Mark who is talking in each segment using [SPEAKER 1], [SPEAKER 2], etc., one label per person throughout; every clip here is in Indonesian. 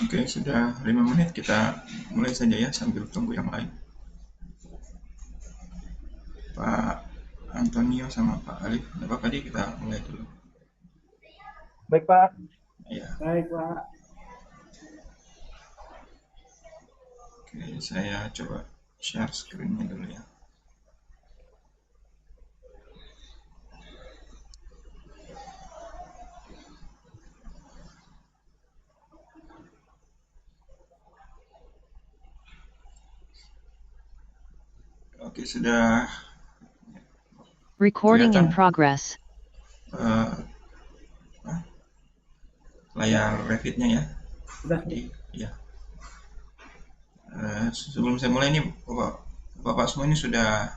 [SPEAKER 1] Oke, sudah 5 menit, kita mulai saja ya sambil tunggu yang lain. Pak Antonio sama Pak Alif, apa tadi kita mulai dulu.
[SPEAKER 2] Baik, Pak.
[SPEAKER 1] Ya,
[SPEAKER 2] Baik, Pak.
[SPEAKER 1] oke, saya coba share screen-nya dulu ya. Oke, sudah
[SPEAKER 3] Recording in
[SPEAKER 1] kelihatan
[SPEAKER 3] progress.
[SPEAKER 1] eh, layar Revit-nya ya.
[SPEAKER 2] Sudah.
[SPEAKER 1] Jadi, ya. Sebelum saya mulai ini, Bapak semua ini sudah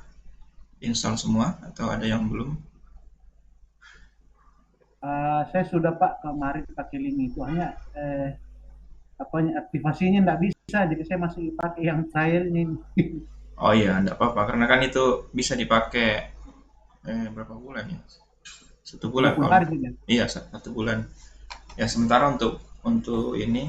[SPEAKER 1] install semua atau ada yang belum?
[SPEAKER 2] Saya sudah, Pak, kemarin pakai link itu. Hanya apanya aktivasinya nggak bisa, jadi saya masih pakai yang trialnya ini.
[SPEAKER 1] Oh iya, enggak apa-apa, karena kan itu bisa dipakai berapa bulan ya? 1 bulan
[SPEAKER 2] 30
[SPEAKER 1] kalau
[SPEAKER 2] hari saja.
[SPEAKER 1] iya 1 bulan. Ya sementara untuk ini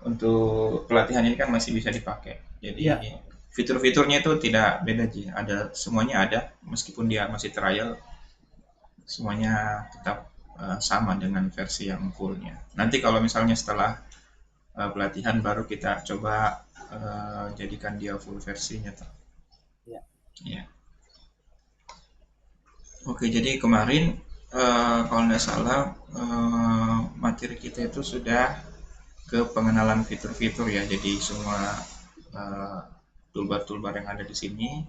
[SPEAKER 1] untuk pelatihan ini kan masih bisa dipakai. Jadi
[SPEAKER 2] Iya.
[SPEAKER 1] fitur-fiturnya itu tidak beda sih, ada semuanya ada meskipun dia masih trial, semuanya tetap sama dengan versi yang fullnya. Nanti kalau misalnya setelah pelatihan baru kita coba jadikan dia full versinya tuh.
[SPEAKER 2] Iya.
[SPEAKER 1] Ya. Oke, jadi kemarin kalau nggak salah materi kita itu sudah ke pengenalan fitur-fitur ya. Jadi semua eh, toolbar-toolbar yang ada di sini,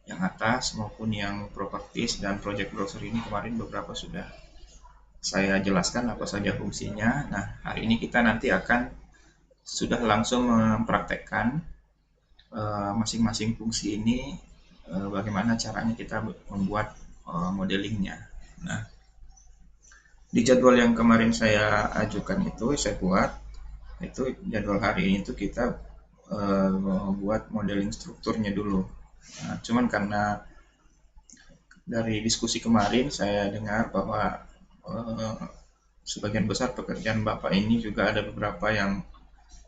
[SPEAKER 1] yang atas maupun yang properties dan project browser ini kemarin beberapa sudah saya jelaskan apa saja fungsinya. Nah, hari ini kita nanti akan sudah langsung mempraktekkan masing-masing fungsi ini, bagaimana caranya kita membuat modelingnya. Nah, di jadwal yang kemarin saya ajukan itu, saya buat, itu jadwal hari ini itu kita membuat modeling strukturnya dulu. Nah, cuman karena dari diskusi kemarin saya dengar bahwa eh, sebagian besar pekerjaan Bapak ini juga ada beberapa yang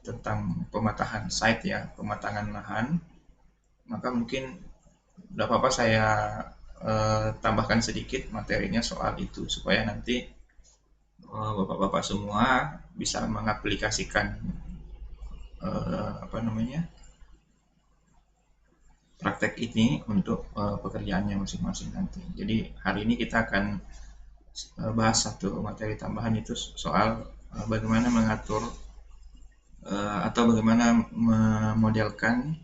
[SPEAKER 1] tentang pematahan site ya, pematangan lahan, maka mungkin tidak apa-apa saya tambahkan sedikit materinya soal itu supaya nanti bapak-bapak semua bisa mengaplikasikan apa namanya praktek ini untuk pekerjaannya masing-masing nanti. Jadi hari ini kita akan bahas satu materi tambahan itu soal bagaimana mengatur atau bagaimana memodelkan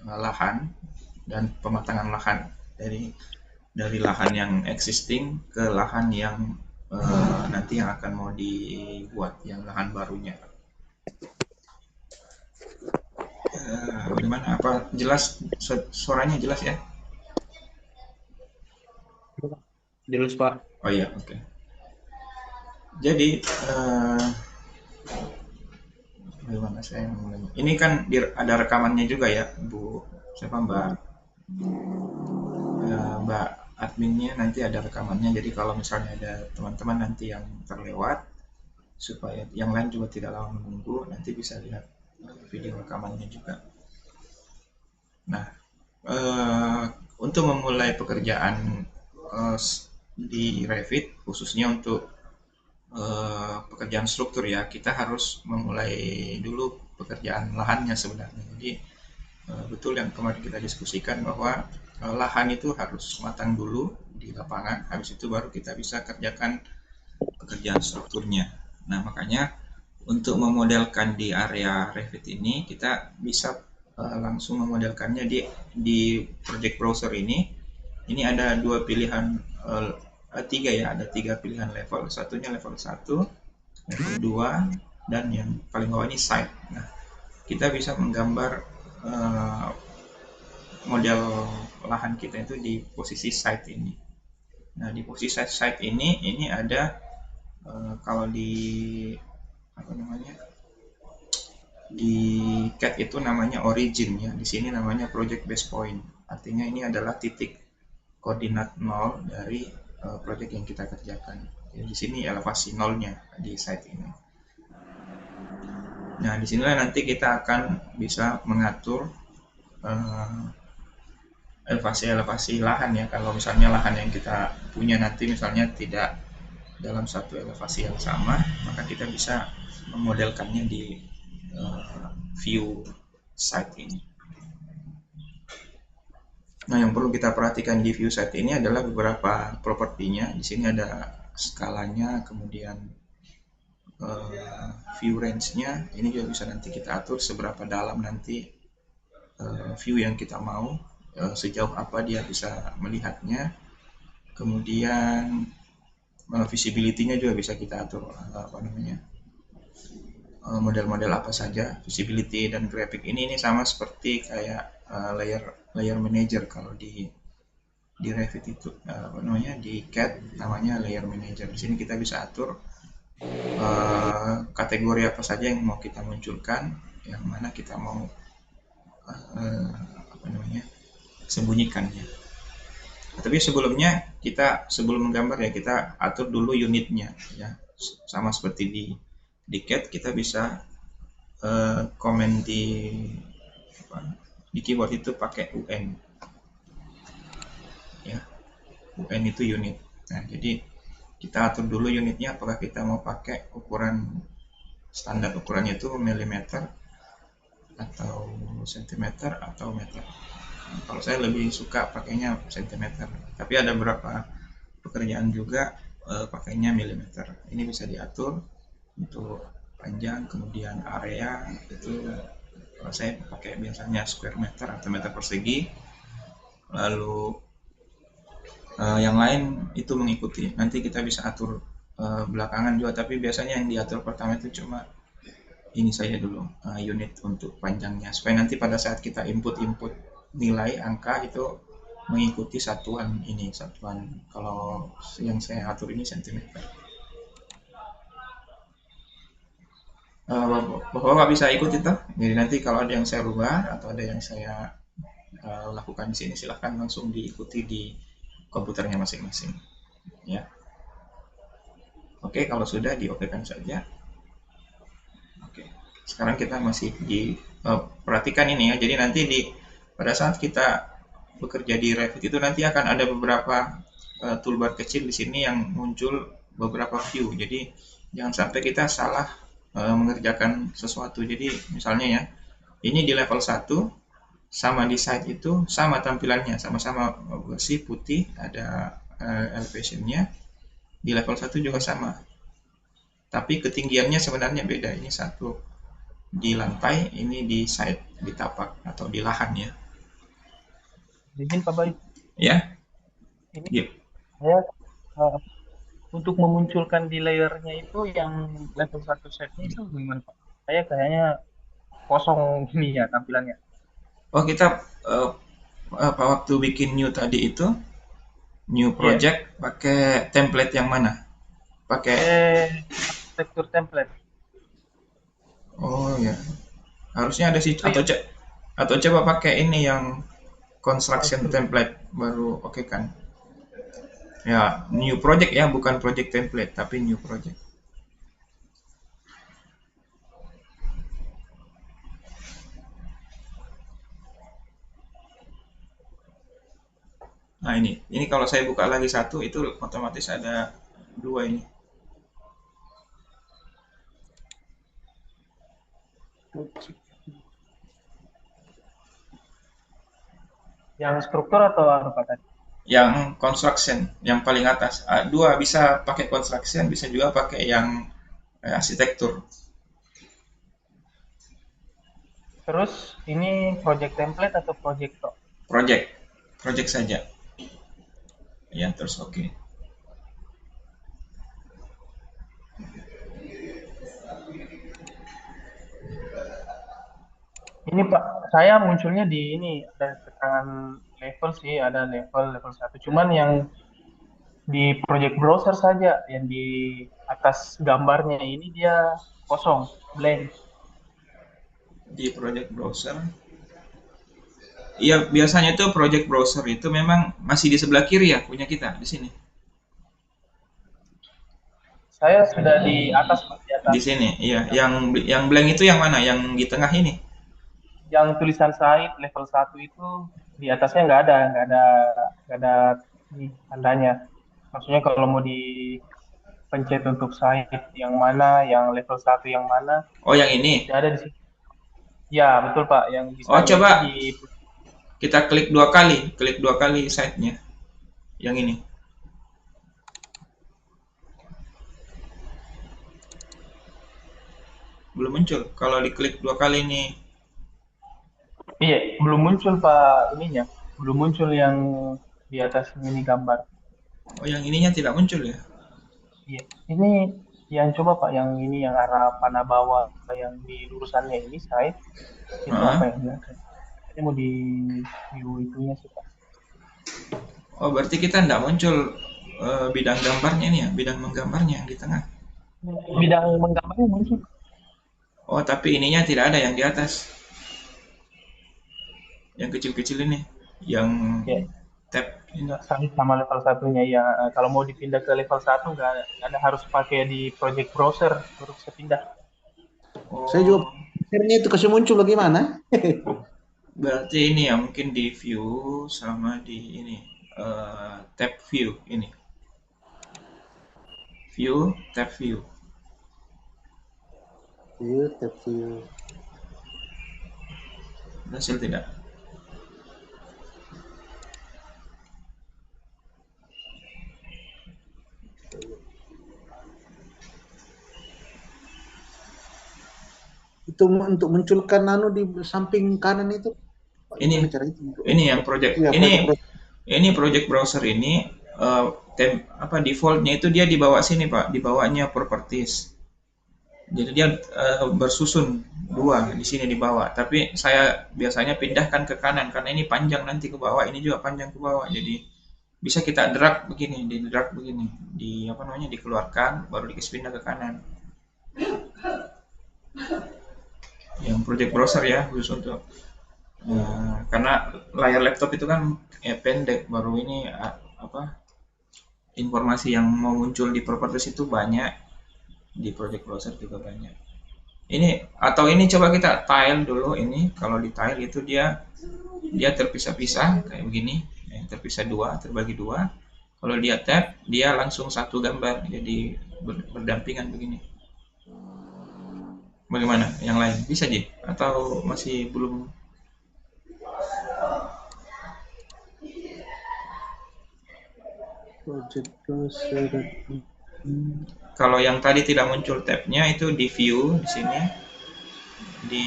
[SPEAKER 1] lahan dan pematangan lahan dari lahan yang existing ke lahan yang nanti yang akan mau dibuat, yang lahan barunya. Bagaimana? Apa jelas suaranya jelas ya?
[SPEAKER 4] Jelas, Pak.
[SPEAKER 1] Oh iya, oke. Okay. Jadi bagaimana saya mulai? Ini kan ada rekamannya juga ya, Bu. Siapa Mbak? Mbak adminnya nanti ada rekamannya. Jadi kalau misalnya ada teman-teman nanti yang terlewat, supaya yang lain juga tidak lama menunggu, nanti bisa lihat video rekamannya juga. Nah, untuk memulai pekerjaan di Revit, khususnya untuk pekerjaan struktur ya, kita harus memulai dulu pekerjaan lahannya sebenarnya. Jadi betul yang kemarin kita diskusikan bahwa lahan itu harus matang dulu di lapangan, habis itu baru kita bisa kerjakan pekerjaan strukturnya. Nah, makanya untuk memodelkan di area Revit ini kita bisa langsung memodelkannya di project browser ini. Ini ada dua pilihan, tiga ya, ada tiga pilihan level. Satunya level 1, level 2, dan yang paling bawah ini site. Nah, kita bisa menggambar model lahan kita itu di posisi site ini. Nah, di posisi site ini ada kalau di apa namanya, di CAD itu namanya origin ya, di sini namanya project base point. Artinya ini adalah titik koordinat 0 dari project yang kita kerjakan. Jadi di sini elevasi nolnya di site ini. Nah, disinilah nanti kita akan bisa mengatur eh, elevasi-elevasi lahan ya. Kalau misalnya lahan yang kita punya nanti misalnya tidak dalam satu elevasi yang sama, maka kita bisa memodelkannya di view site ini. Nah, yang perlu kita perhatikan di view site ini adalah beberapa propertinya. Di sini ada skalanya, kemudian view range-nya. Ini juga bisa nanti kita atur seberapa dalam nanti view yang kita mau, sejauh apa dia bisa melihatnya. Kemudian visibility-nya juga bisa kita atur apa namanya, model-model apa saja. Visibility dan graphic ini sama seperti kayak layer manager kalau di Revit itu apa namanya, di CAD namanya layer manager. Di sini kita bisa atur kategori apa saja yang mau kita munculkan, yang mana kita mau apa namanya, sembunyikannya. Tapi sebelumnya sebelum menggambar ya kita atur dulu unitnya ya, sama seperti di CAD kita bisa komen di keyboard itu pakai UN ya, UN itu unit. Nah, jadi kita atur dulu unitnya, apakah kita mau pakai ukuran standar, ukurannya itu milimeter atau sentimeter atau meter. Kalau saya lebih suka pakainya sentimeter, tapi ada beberapa pekerjaan juga pakainya milimeter. Ini bisa diatur untuk panjang, kemudian area itu saya pakai biasanya square meter atau meter persegi. Lalu yang lain itu mengikuti. Nanti kita bisa atur belakangan juga, tapi biasanya yang diatur pertama itu cuma ini saja dulu, unit untuk panjangnya, supaya nanti pada saat kita input nilai angka itu mengikuti satuan ini, kalau yang saya atur ini sentimeter. Bapak bisa ikut itu, jadi nanti kalau ada yang saya rubah atau ada yang saya lakukan di sini, silahkan langsung diikuti di komputernya masing-masing ya. Oke, kalau sudah diokekan saja. Oke, sekarang kita masih perhatikan ini ya. Jadi nanti pada saat kita bekerja di Revit itu nanti akan ada beberapa toolbar kecil di sini yang muncul beberapa view. Jadi jangan sampai kita salah mengerjakan sesuatu. Jadi misalnya ya, ini di level 1 sama di site itu sama tampilannya, sama-sama bersih putih, ada elevation-nya. Di level 1 juga sama. Tapi ketinggiannya sebenarnya beda. Ini satu di lantai, ini di site, di tapak atau di lahan ya.
[SPEAKER 4] Izin Pak Bayu.
[SPEAKER 1] Ya.
[SPEAKER 4] Ini
[SPEAKER 1] Yep.
[SPEAKER 4] saya untuk memunculkan di layernya itu yang level 1 setnya itu gimana Pak? Saya kayaknya kosong ini ya tampilannya.
[SPEAKER 1] Oh, kita waktu bikin new tadi itu, new project, pakai template yang mana? Pakai
[SPEAKER 4] Arsitektur template.
[SPEAKER 1] Oh ya, harusnya ada sih, atau coba pakai ini yang construction template baru oke kan? Ya, new project ya, bukan project template tapi new project. Nah, ini kalau saya buka lagi satu itu otomatis ada dua ini.
[SPEAKER 4] Yang struktur atau apa tadi?
[SPEAKER 1] Yang construction, yang paling atas. Dua, bisa pakai construction, bisa juga pakai yang arsitektur.
[SPEAKER 4] Terus ini project template atau project top?
[SPEAKER 1] Project saja. Ya, terus oke.
[SPEAKER 4] Ini Pak, saya munculnya di ini ada keterangan level sih, ada level 1. Cuman yang di project browser saja, yang di atas gambarnya ini dia kosong, blank.
[SPEAKER 1] Di project browser. Iya, biasanya itu project browser itu memang masih di sebelah kiri ya punya kita di sini.
[SPEAKER 4] Saya sudah di atas Pak, di atas.
[SPEAKER 1] Di sini, iya. Yang blank itu yang mana? Yang di tengah ini?
[SPEAKER 4] Yang tulisan site level 1 itu di atasnya nggak ada ini tandanya. Maksudnya kalau mau dipencet untuk site yang mana, yang level 1 yang mana,
[SPEAKER 1] Oh, yang ini.
[SPEAKER 4] tidak ada di sini. Ya, betul Pak, yang
[SPEAKER 1] Oh,
[SPEAKER 4] desainnya itu
[SPEAKER 1] coba
[SPEAKER 4] di
[SPEAKER 1] kita klik dua kali site-nya. Yang ini. Belum muncul. Kalau diklik dua kali nih.
[SPEAKER 4] iya, belum muncul Pak ininya. Belum muncul yang di atas ini gambar.
[SPEAKER 1] Oh, yang ininya tidak muncul ya?
[SPEAKER 4] Iya. Ini yang coba Pak, yang ini yang arah panah bawah yang di lurusannya ini site itu apa
[SPEAKER 1] Heeh.
[SPEAKER 4] yang dia ini mau di view itunya sih Pak.
[SPEAKER 1] Oh, berarti kita tidak muncul bidang gambarnya ini ya, bidang menggambarnya yang di tengah.
[SPEAKER 4] Bidang menggambarnya muncul.
[SPEAKER 1] Oh, tapi ininya tidak ada yang di atas. Yang kecil-kecil ini. Yang
[SPEAKER 4] Ya,
[SPEAKER 1] tab ini.
[SPEAKER 4] nggak sama level satunya ya. Kalau mau dipindah ke level 1 nggak ada, harus pakai di project browser baru bisa pindah.
[SPEAKER 2] Saya juga
[SPEAKER 1] Oh,
[SPEAKER 2] pikirnya itu kasih muncul bagaimana?
[SPEAKER 1] berarti ini ya mungkin di view sama di ini tab view ini. View, tab view.
[SPEAKER 2] View, tab view.
[SPEAKER 1] Berhasil tidak?
[SPEAKER 2] Itu untuk munculkan di samping kanan itu.
[SPEAKER 1] Ini
[SPEAKER 2] Gimana cara itu?
[SPEAKER 1] ini yang project
[SPEAKER 2] Iya,
[SPEAKER 1] ini project browser ini defaultnya itu dia di bawah sini Pak, di bawahnya properties. Jadi dia bersusun dua di sini di bawah. Tapi saya biasanya pindahkan ke kanan karena ini panjang nanti ke bawah, ini juga panjang ke bawah. Jadi bisa kita drag begini, di drag begini, di apa namanya dikeluarkan, baru dikasih pindah ke kanan. Yang project browser ya khusus untuk karena layar laptop itu kan pendek, baru ini apa informasi yang mau muncul di properties itu banyak, di project browser juga banyak. Ini atau ini coba kita tile dulu ini. Kalau di tile itu dia terpisah-pisah kayak begini, terpisah dua, terbagi dua. Kalau dia tab, dia langsung satu gambar, jadi berdampingan begini. Bagaimana? Yang lain bisa Ji? Atau masih belum?
[SPEAKER 2] project browser.
[SPEAKER 1] Kalau yang tadi tidak muncul tabnya itu di view di sini, di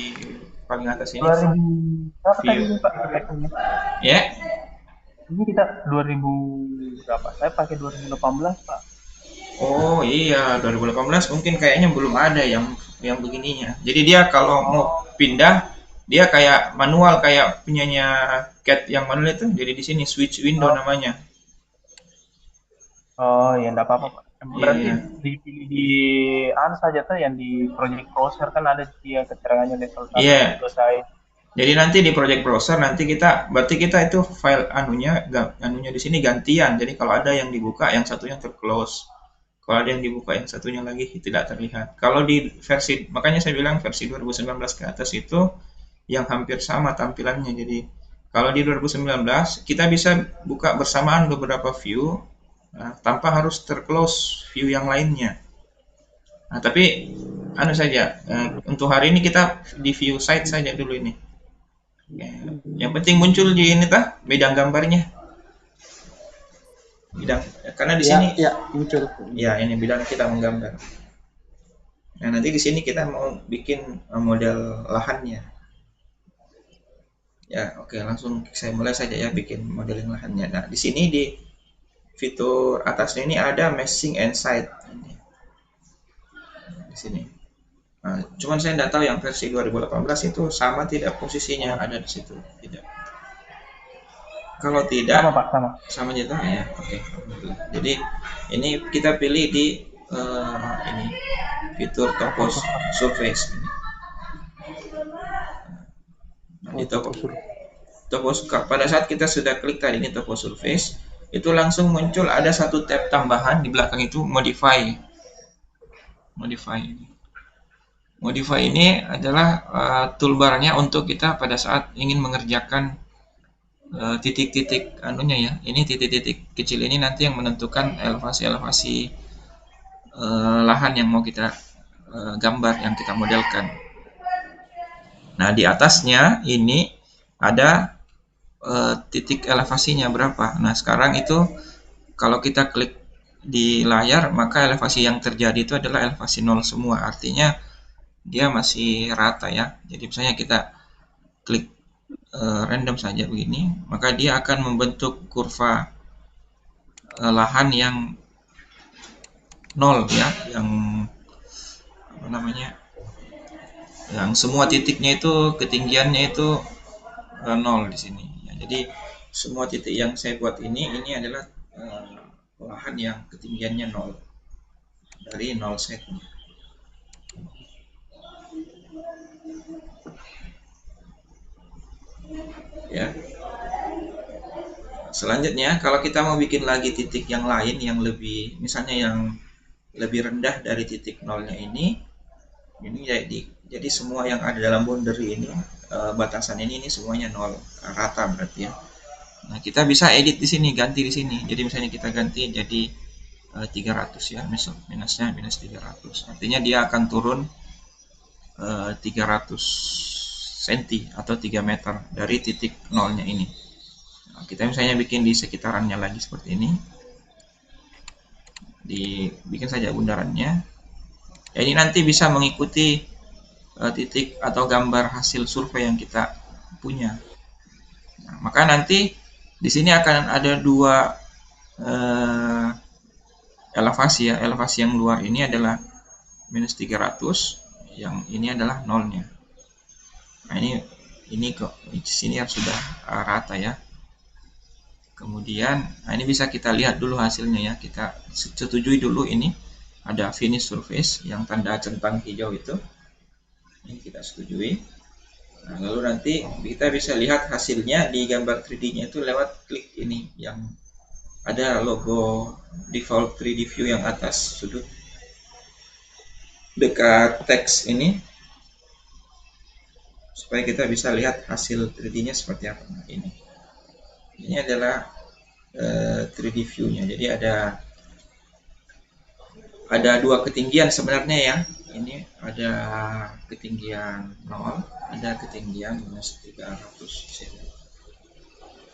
[SPEAKER 1] paling atas ini.
[SPEAKER 4] 2000 berapa tadi
[SPEAKER 1] View.
[SPEAKER 4] Pak pakainya?
[SPEAKER 1] Ya,
[SPEAKER 4] Ini kita 2000 berapa? Saya pakai 2018 Pak.
[SPEAKER 1] oh iya 2018 mungkin kayaknya belum ada yang begininya. Jadi dia kalau mau pindah dia kayak manual kayak punyanya cat yang manual itu. Jadi di sini switch window namanya.
[SPEAKER 4] Oh ya enggak apa-apa Pak. Berarti
[SPEAKER 1] Iya.
[SPEAKER 4] dipilih di saja tuh yang di project browser kan ada dia keterangannya level 1
[SPEAKER 1] Iya.
[SPEAKER 4] juga saya.
[SPEAKER 1] Jadi nanti di project browser nanti berarti kita itu file anunya di sini gantian. Jadi kalau ada yang dibuka yang satunya terclose. Kalau ada yang dibuka yang satunya lagi tidak terlihat. Kalau di versi makanya saya bilang versi 2019 ke atas itu yang hampir sama tampilannya. Jadi kalau di 2019 kita bisa buka bersamaan beberapa view tanpa harus terclose view yang lainnya. Nah, tapi saja untuk hari ini kita di view site saja dulu ini. Yang penting muncul di ini bidang gambarnya. Bidang karena di sini
[SPEAKER 2] Ya, muncul.
[SPEAKER 1] ya ini bidang kita menggambar. Nah, nanti di sini kita mau bikin model lahannya. Ya, oke, langsung saya mulai saja ya bikin modeling lahannya. Nah, di sini di fitur atasnya ini ada meshing and site ini. Di sini. Nah, cuman saya tidak tahu yang versi 2018 itu sama tidak posisinya ada di situ. Tidak. Kalau tidak
[SPEAKER 4] Sama Pak, sama.
[SPEAKER 1] sama gitu ya. Oke. Jadi ini kita pilih di ini fitur topos surface ini. Nah, di topos pada saat kita sudah klik tadi ini topos surface itu langsung muncul ada satu tab tambahan di belakang itu modify ini. Modify ini adalah toolbarnya untuk kita pada saat ingin mengerjakan titik-titik anunya ya. Ini titik-titik kecil ini nanti yang menentukan elevasi-elevasi lahan yang mau kita gambar, yang kita modelkan. Nah, di atasnya ini ada titik elevasinya berapa. Nah, sekarang itu kalau kita klik di layar, maka elevasi yang terjadi itu adalah elevasi 0 semua. Artinya dia masih rata ya. Jadi misalnya kita klik random saja begini, maka dia akan membentuk kurva lahan yang 0 ya, yang apa namanya? Yang semua titiknya itu ketinggiannya itu 0 di sini. Ya, jadi semua titik yang saya buat ini adalah lahan yang ketinggiannya 0 dari 0 setnya. Ya. Selanjutnya, kalau kita mau bikin lagi titik yang lain yang lebih, misalnya yang lebih rendah dari titik nolnya ini jadi semua yang ada dalam boundary ini, batasan ini semuanya 0, rata berarti ya. Nah, kita bisa edit di sini, ganti di sini. Jadi misalnya kita ganti jadi 300 ya, minusnya minus 300. Artinya dia akan turun 300 cm atau 3 meter dari titik nolnya ini. Nah, kita misalnya bikin di sekitarannya lagi seperti ini. Dibikin saja bundarannya. Ya, ini nanti bisa mengikuti titik atau gambar hasil survei yang kita punya. Nah, maka nanti di sini akan ada dua elevasi ya. Elevasi yang luar ini adalah minus 300, yang ini adalah nolnya. Nah, ini kok di sini sudah rata ya. Kemudian, nah ini bisa kita lihat dulu hasilnya ya. Kita setujui dulu ini ada finish surface yang tanda centang hijau itu. Ini kita setujui. Nah, lalu nanti kita bisa lihat hasilnya di gambar 3D-nya itu lewat klik ini yang ada logo default 3D view yang atas sudut dekat teks ini, supaya kita bisa lihat hasil 3D-nya seperti apa. Nah, ini adalah 3D view-nya. Jadi ada dua ketinggian sebenarnya ya. Ini ada ketinggian 0, ada ketinggian minus 300 cm.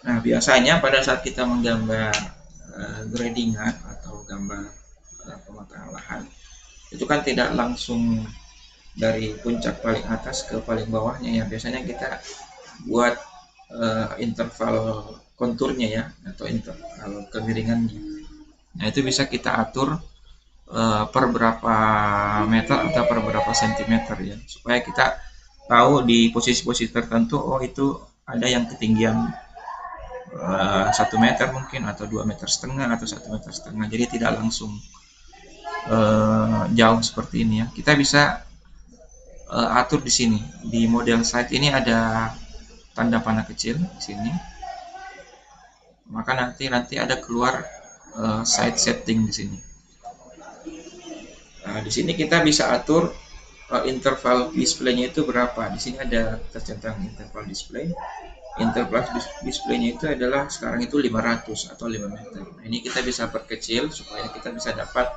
[SPEAKER 1] Nah, biasanya pada saat kita menggambar gradingan atau gambar pematangan lahan, itu kan tidak langsung dari puncak paling atas ke paling bawahnya ya. Biasanya kita buat interval konturnya ya, atau interval kemiringannya. Nah, itu bisa kita atur per berapa meter atau per berapa sentimeter ya, supaya kita tahu di posisi-posisi tertentu, oh itu ada yang ketinggian 1 meter mungkin, atau 2,5 meter atau 1,5 meter. Jadi tidak langsung jauh seperti ini ya. Kita bisa atur di sini. Di model site ini ada tanda panah kecil di sini. Maka nanti ada keluar site setting di sini. Nah, di sini kita bisa atur interval display-nya itu berapa. Di sini ada tercentang interval display. Interval display-nya itu adalah sekarang itu 500 atau 5 meter. Nah, ini kita bisa perkecil supaya kita bisa dapat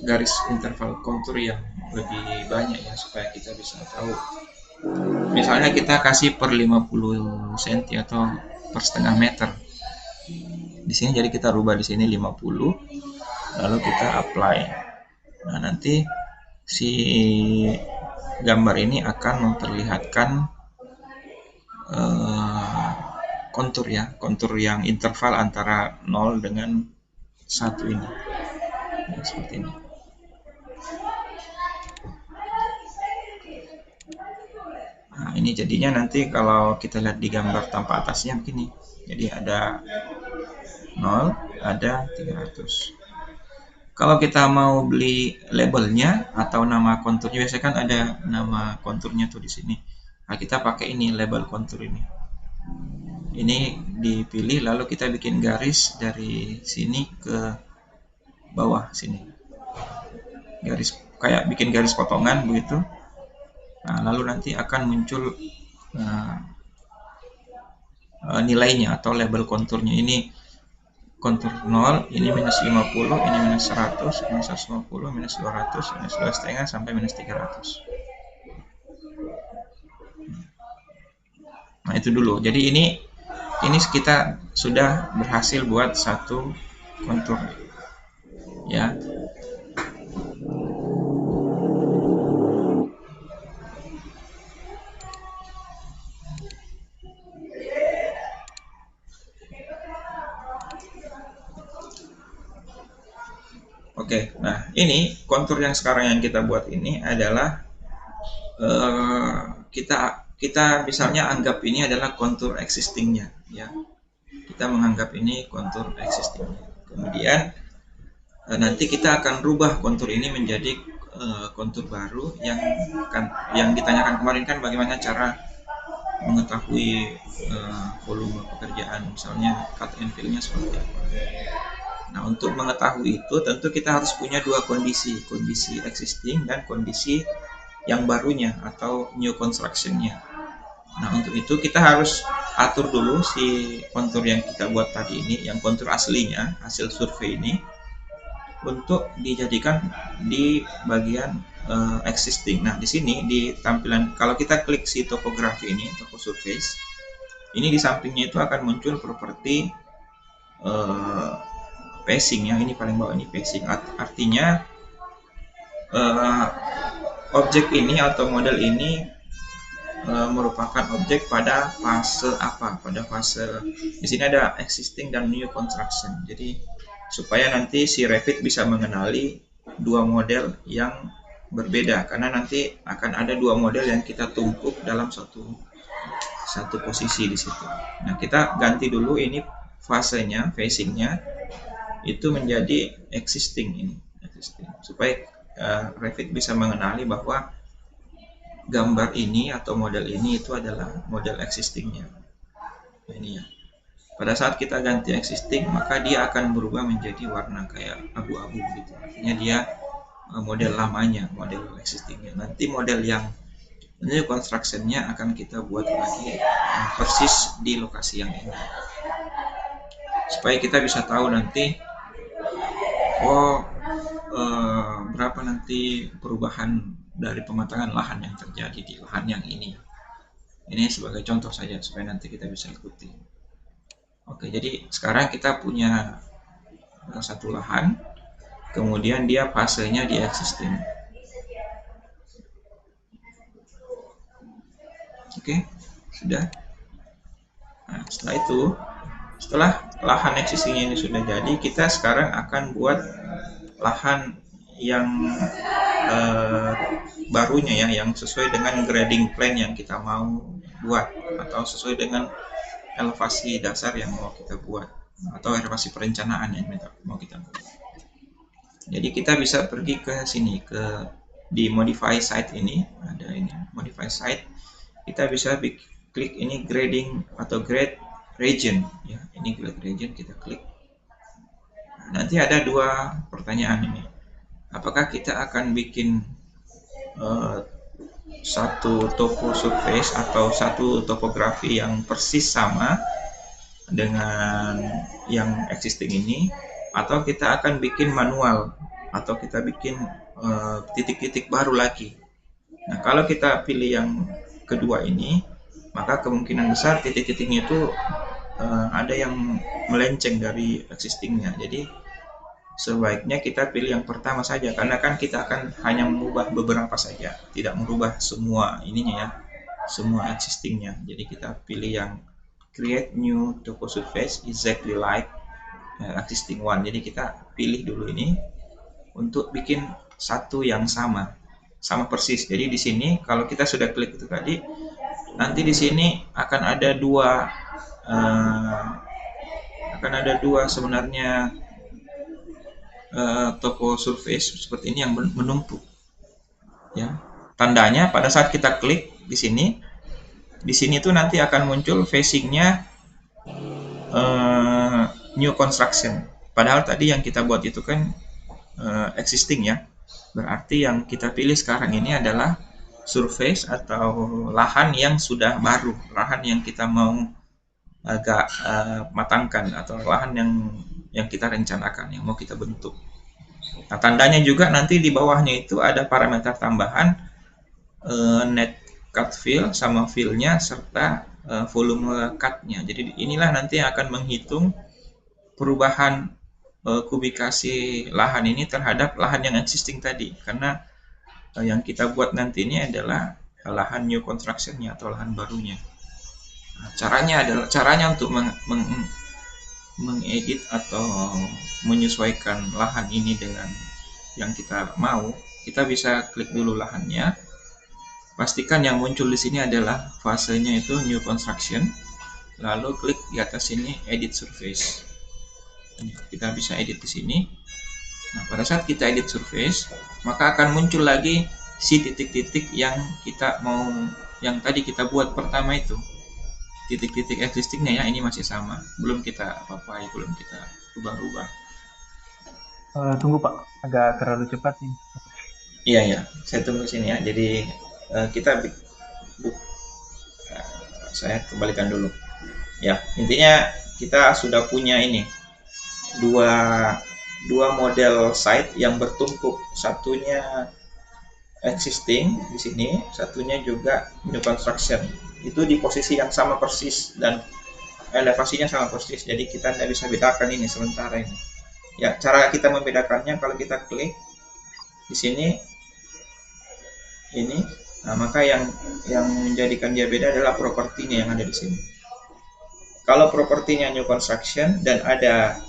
[SPEAKER 1] garis interval kontur yang lebih banyak ya, supaya kita bisa tahu. Misalnya kita kasih per 50 cm atau per setengah meter. Di sini jadi kita rubah di sini 50, lalu kita apply. Nah, nanti si gambar ini akan memperlihatkan kontur ya, kontur yang interval antara 0 dengan 1 ini ya, seperti ini. Nah, ini jadinya nanti kalau kita lihat di gambar tanpa atasnya begini. Jadi ada 0, ada 300. Kalau kita mau beli labelnya atau nama konturnya, biasanya kan ada nama konturnya tuh di sini. Nah, kita pakai ini, label kontur ini. Ini dipilih, lalu kita bikin garis dari sini ke bawah sini. Garis kayak bikin garis potongan begitu. Nah, lalu nanti akan muncul nilainya atau label konturnya. Ini kontur 0, ini minus 50, ini minus 100, minus 150, minus 200, minus 2,5 sampai minus 300. Nah, itu dulu. Jadi ini kita sudah berhasil buat satu kontur ya. Oke, nah ini kontur yang sekarang yang kita buat ini adalah kita misalnya anggap ini adalah kontur existingnya ya. Kita menganggap ini kontur existingnya. Kemudian nanti kita akan rubah kontur ini menjadi kontur baru yang ditanyakan kemarin kan, bagaimana cara mengetahui volume pekerjaan, misalnya cut and fill-nya seperti apa. Nah, untuk mengetahui itu tentu kita harus punya dua kondisi existing dan kondisi yang barunya atau new construction-nya. Nah, untuk itu kita harus atur dulu si kontur yang kita buat tadi ini, yang kontur aslinya, hasil survei ini, untuk dijadikan di bagian existing. Nah, di sini di tampilan, kalau kita klik si topografi ini, topo surface, ini di sampingnya itu akan muncul properti pacing ya. Ini paling bawah ini pacing, artinya objek ini atau model ini merupakan objek pada fase apa? Pada fase, di sini ada existing dan new construction. Jadi supaya nanti si Revit bisa mengenali dua model yang berbeda, karena nanti akan ada dua model yang kita tumpuk dalam satu posisi di situ. Nah, kita ganti dulu ini fasenya, facingnya itu menjadi existing supaya Revit bisa mengenali bahwa gambar ini atau model ini itu adalah model existingnya. Nah, ini ya. Pada saat kita ganti existing, maka dia akan berubah menjadi warna kayak abu-abu gitu. Artinya dia model lamanya, model existingnya. Nanti model yang new construction-nya akan kita buat lagi persis di lokasi yang ini. Supaya kita bisa tahu nanti berapa nanti perubahan dari pematangan lahan yang terjadi di lahan yang ini. Ini sebagai contoh saja supaya nanti kita bisa ikuti. Oke, jadi sekarang kita punya satu lahan, kemudian dia fasenya di existing. Oke, sudah. Nah, setelah lahan existing ini sudah jadi, kita sekarang akan buat lahan yang barunya ya, yang sesuai dengan grading plan yang kita mau buat, atau sesuai dengan elevasi dasar yang mau kita buat, atau elevasi perencanaan yang mau kita buat. Jadi kita bisa pergi ke sini, di modify site ini, ada ini modify site. Kita bisa klik ini grading atau grade region ya. Ini grade region, kita klik. Nah, nanti ada dua pertanyaan ini. Apakah kita akan bikin satu topo surface atau satu topografi yang persis sama dengan yang existing ini, atau kita akan bikin manual, atau kita bikin titik-titik baru lagi. Nah, kalau kita pilih yang kedua ini, maka kemungkinan besar titik-titiknya itu ada yang melenceng dari existingnya. Jadi sebaiknya kita pilih yang pertama saja, karena kan kita akan hanya mengubah beberapa saja, tidak merubah semua ininya ya, semua existingnya. Jadi kita pilih yang create new topo surface exactly like existing one. Jadi kita pilih dulu ini untuk bikin satu yang sama persis. Jadi di sini kalau kita sudah klik itu tadi, nanti di sini akan ada dua sebenarnya topo surface seperti ini yang menumpuk ya. Tandanya pada saat kita klik di sini tuh nanti akan muncul facingnya new construction, padahal tadi yang kita buat itu kan existing ya. Berarti yang kita pilih sekarang ini adalah surface atau lahan yang sudah baru, lahan yang kita mau agak matangkan, atau lahan yang kita rencanakan, yang mau kita bentuk. Nah, tandanya juga nanti di bawahnya itu ada parameter tambahan, net cut fill sama fill-nya, serta volume cut-nya. Jadi inilah nanti yang akan menghitung perubahan kubikasi lahan ini terhadap lahan yang existing tadi. Karena yang kita buat nanti ini adalah lahan new construction-nya atau lahan barunya. Nah, caranya untuk mengedit atau menyesuaikan lahan ini dengan yang kita mau, kita bisa klik dulu lahannya. Pastikan yang muncul di sini adalah fasenya itu new construction. Lalu klik di atas sini edit surface. Kita bisa edit di sini. Nah, pada saat kita edit surface, maka akan muncul lagi si titik-titik yang kita mau, yang tadi kita buat pertama itu. Titik-titik existingnya ya, ini masih sama, belum kita apa-apa, belum kita rubah-rubah.
[SPEAKER 4] Tunggu Pak, agak terlalu cepat nih.
[SPEAKER 1] Iya ya, saya tunggu sini ya. Jadi kita saya kembalikan dulu. Ya, intinya kita sudah punya ini dua model site yang bertumpuk. Satunya existing di sini, satunya juga new construction. Itu di posisi yang sama persis dan elevasinya sama persis. Jadi kita tidak bisa bedakan ini sementara ini. Ya, cara kita membedakannya kalau kita klik di sini ini, nah maka yang menjadikan dia beda adalah propertinya yang ada di sini. Kalau propertinya new construction dan ada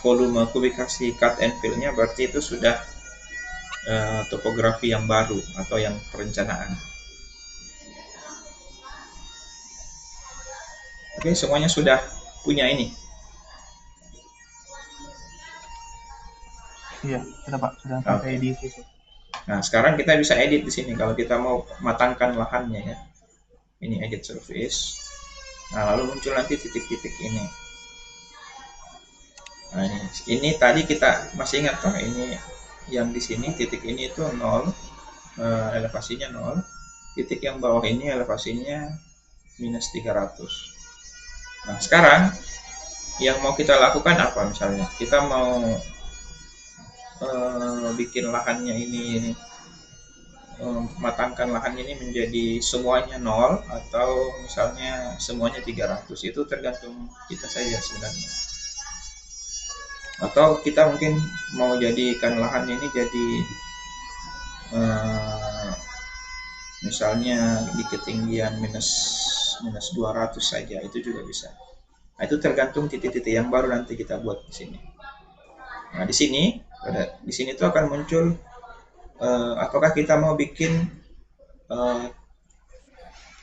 [SPEAKER 1] volume kubikasi cut and fill-nya, berarti itu sudah topografi yang baru atau yang perencanaan. Oke, semuanya sudah punya ini.
[SPEAKER 4] Iya, sudah Pak, sudah sampai di situ.
[SPEAKER 1] Nah, sekarang kita bisa edit di sini kalau kita mau matangkan lahannya ya. Ini edit surface. Nah, lalu muncul nanti titik-titik ini. Nah, ini tadi kita masih ingat toh, ini yang di sini titik ini itu 0, elevasinya 0. Titik yang bawah ini elevasinya minus 300. Nah, sekarang yang mau kita lakukan apa misalnya? Kita mau bikin lahannya ini, matangkan lahannya ini menjadi semuanya 0 atau misalnya semuanya 300. Itu tergantung kita saja sebenarnya. Atau kita mungkin mau jadikan lahannya ini jadi misalnya di ketinggian minus 200 saja, itu juga bisa. Nah, itu tergantung titik-titik yang baru nanti kita buat di sini. Nah, di sini tuh akan muncul apakah kita mau bikin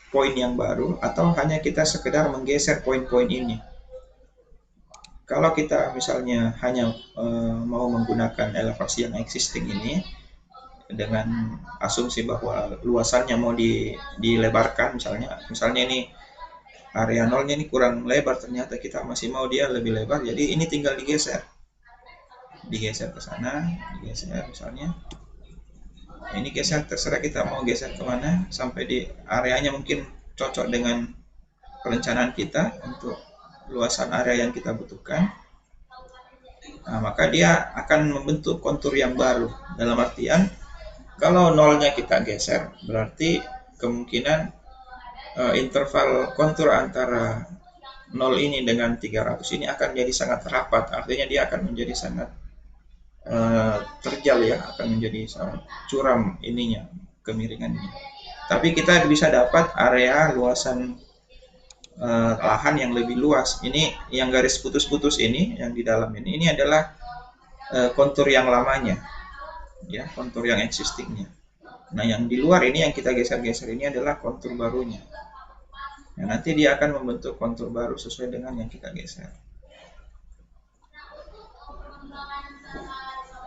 [SPEAKER 1] poin yang baru atau hanya kita sekedar menggeser poin-poin ini. Kalau kita misalnya hanya mau menggunakan elevasi yang existing ini dengan asumsi bahwa luasannya mau dilebarkan, misalnya ini area nolnya ini kurang lebar, ternyata kita masih mau dia lebih lebar, jadi ini tinggal digeser ke sana, digeser misalnya. Nah, ini geser, terserah kita mau geser kemana sampai di areanya mungkin cocok dengan perencanaan kita untuk luasan area yang kita butuhkan. Nah, maka dia akan membentuk kontur yang baru. Dalam artian kalau nolnya kita geser, berarti kemungkinan interval kontur antara 0 ini dengan 300 ini akan jadi sangat rapat. Artinya dia akan menjadi sangat terjal ya, akan menjadi sangat curam ininya, kemiringannya. Tapi kita bisa dapat area luasan lahan yang lebih luas. Ini yang garis putus-putus ini, yang di dalam ini adalah kontur yang lamanya, ya, kontur yang existingnya. Nah, yang di luar ini yang kita geser-geser ini adalah kontur barunya. Nah, nanti dia akan membentuk kontur baru sesuai dengan yang kita geser.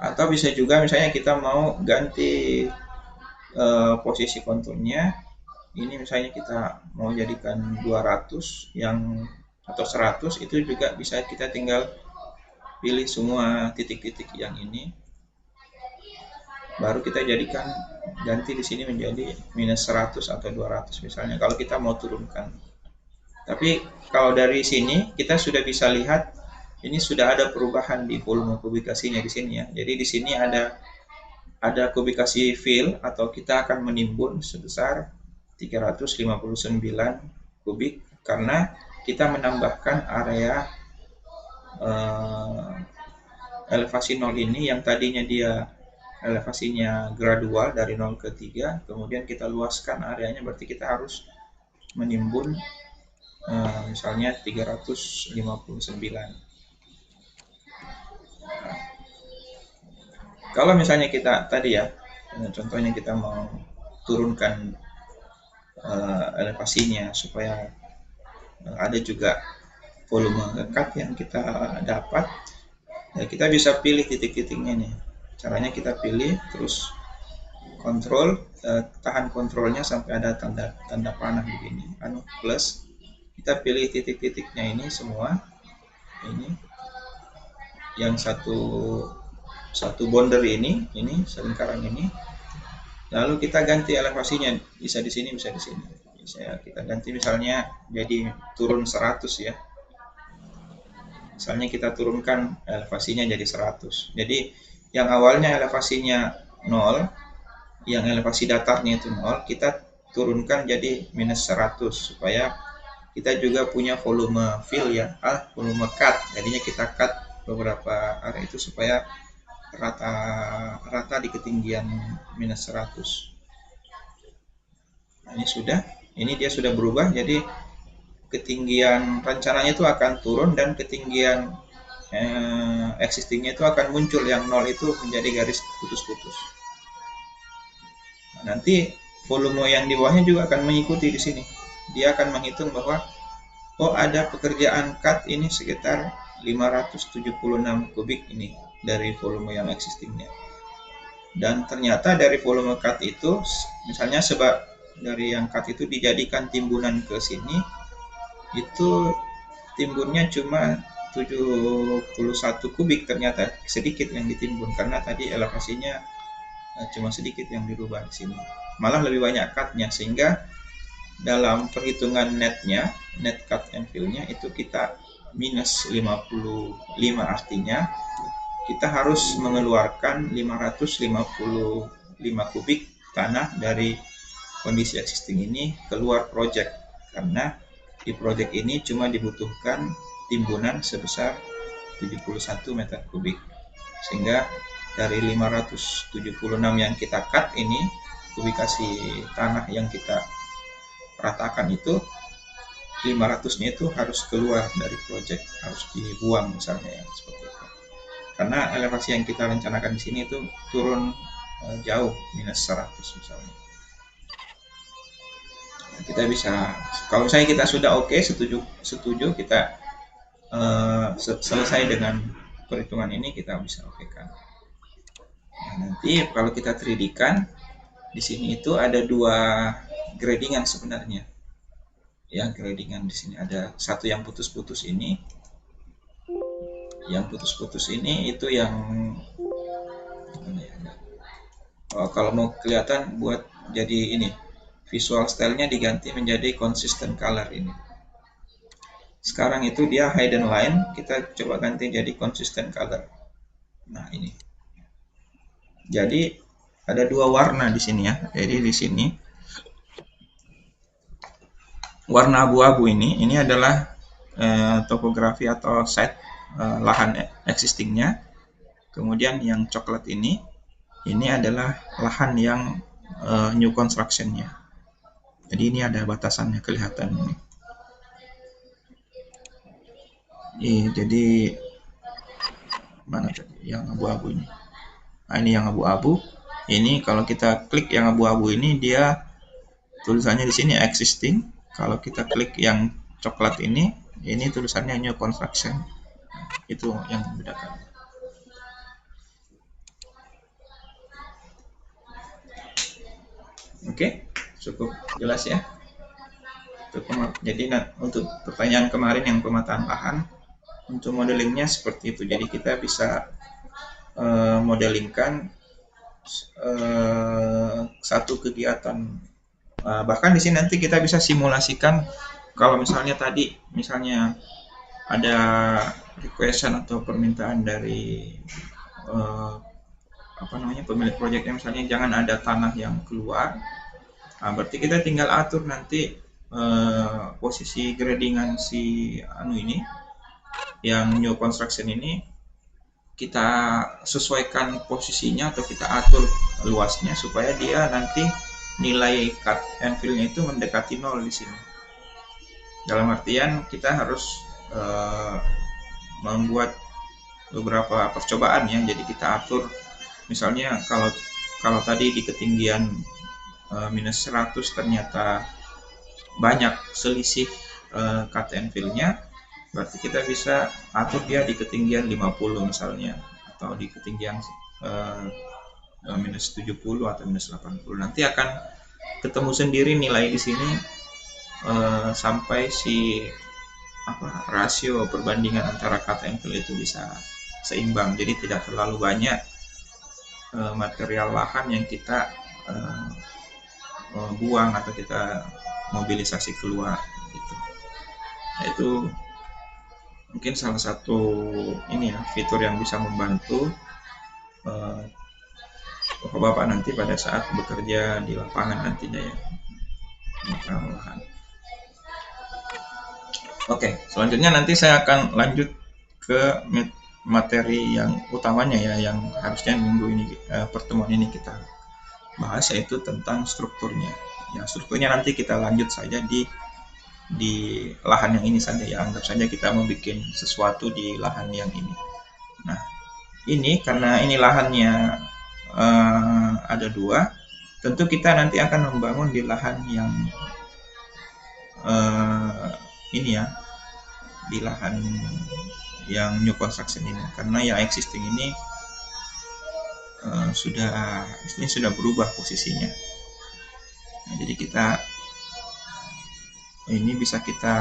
[SPEAKER 1] Atau bisa juga misalnya kita mau ganti posisi konturnya. Ini misalnya kita mau jadikan 200 atau 100, itu juga bisa kita tinggal pilih semua titik-titik yang ini, baru kita jadikan ganti di sini menjadi minus 100 atau 200 misalnya kalau kita mau turunkan. Tapi kalau dari sini kita sudah bisa lihat ini sudah ada perubahan di volume kubikasinya di sini ya. Jadi di sini ada kubikasi fill atau kita akan menimbun sebesar 359 kubik karena kita menambahkan area elevasi 0 ini yang tadinya dia elevasinya gradual dari 0 ke 3, kemudian kita luaskan areanya, berarti kita harus menimbun misalnya 359. Kalau misalnya kita tadi ya, contohnya kita mau turunkan elevasinya supaya ada juga volume cut yang kita dapat, ya kita bisa pilih titik-titiknya nih. Caranya kita pilih terus kontrol, tahan kontrolnya sampai ada tanda panah begini, plus kita pilih titik-titiknya ini semua, ini yang satu boundary ini selingkaran ini, lalu kita ganti elevasinya, bisa di sini bisa di sini, kita ganti misalnya jadi turun 100 ya, misalnya kita turunkan elevasinya jadi 100. Jadi yang awalnya elevasinya 0, yang elevasi datarnya itu 0, kita turunkan jadi minus 100 supaya kita juga punya volume fill ya, volume cut. Jadinya kita cut beberapa area itu supaya rata di ketinggian minus 100. Nah, ini dia sudah berubah, jadi ketinggian rencananya itu akan turun dan ketinggian existingnya itu akan muncul, yang 0 itu menjadi garis putus-putus. Nah, nanti volume yang di bawahnya juga akan mengikuti di sini. Dia akan menghitung bahwa ada pekerjaan cut ini sekitar 576 kubik ini dari volume yang existingnya. Dan ternyata dari volume cut itu, misalnya sebab dari yang cut itu dijadikan timbunan ke sini, itu timbunnya cuma 71 kubik, ternyata sedikit yang ditimbun karena tadi elevasinya cuma sedikit yang dirubah di sini. Malah lebih banyak cutnya, sehingga dalam perhitungan netnya, net cut and fill-nya itu kita minus 55, artinya kita harus mengeluarkan 555 kubik tanah dari kondisi existing ini keluar project, karena di project ini cuma dibutuhkan timbunan sebesar 71 meter kubik, sehingga dari 576 yang kita cut ini, kubikasi tanah yang kita ratakan itu 500-nya itu harus keluar dari project, harus dibuang misalnya ya, seperti itu. Karena elevasi yang kita rencanakan di sini itu turun jauh, minus 100 misalnya. Nah, kita bisa, kalau misalnya kita sudah oke, setuju kita selesai dengan perhitungan ini, kita bisa okekan. Nah, nanti kalau kita 3D-kan, di sini itu ada 2 gradingan sebenarnya. Ya, gradingan di sini ada satu yang putus-putus ini. Yang putus-putus ini itu yang kalau mau kelihatan, buat jadi ini visual style-nya diganti menjadi consistent color ini. Sekarang itu dia hidden line, kita coba ganti jadi consistent color. Nah, ini. Jadi ada 2 warna di sini ya. Jadi di sini warna abu-abu ini adalah topografi atau site lahan existingnya. Kemudian yang coklat ini adalah lahan yang new constructionnya. Jadi ini ada batasannya kelihatan ini. Jadi mana tadi yang abu-abu ini? Nah, ini yang abu-abu. Ini kalau kita klik yang abu-abu ini, dia tulisannya di sini existing. Kalau kita klik yang coklat ini tulisannya new construction. Itu yang membedakan. Oke, cukup jelas ya. Jadi untuk pertanyaan kemarin yang pemetaan lahan, untuk modelingnya seperti itu. Jadi kita bisa modelingkan satu kegiatan. Bahkan di sini nanti kita bisa simulasikan kalau misalnya tadi misalnya ada requestan atau permintaan dari pemilik proyeknya, misalnya jangan ada tanah yang keluar. Nah, berarti kita tinggal atur nanti posisi gradingan si ini yang new construction ini, kita sesuaikan posisinya atau kita atur luasnya supaya dia nanti nilai cut and fill-nya itu mendekati 0 di sini. Dalam artian kita harus membuat beberapa percobaan ya. Jadi kita atur misalnya kalau tadi di ketinggian minus 100 ternyata banyak selisih cut and fill-nya, berarti kita bisa atur dia di ketinggian 50 misalnya, atau di ketinggian minus 70 atau minus 80. Nanti akan ketemu sendiri nilai di sini sampai si rasio perbandingan antara cut and fill itu bisa seimbang. Jadi tidak terlalu banyak material lahan yang kita buang atau kita mobilisasi keluar gitu. Nah, itu mungkin salah satu fitur yang bisa membantu Bapak-bapak nanti pada saat bekerja di lapangan nantinya ya. Lahan. Oke, selanjutnya nanti saya akan lanjut ke materi yang utamanya ya, yang harusnya minggu ini pertemuan ini kita bahas, yaitu tentang strukturnya. Ya, strukturnya nanti kita lanjut saja di lahan yang ini saja ya. Anggap saja kita mau bikin sesuatu di lahan yang ini. Nah, ini karena ini lahannya ada 2, tentu kita nanti akan membangun di lahan yang ini ya, di lahan yang new construction ini, karena yang existing ini sudah berubah posisinya. Nah, jadi ini bisa kita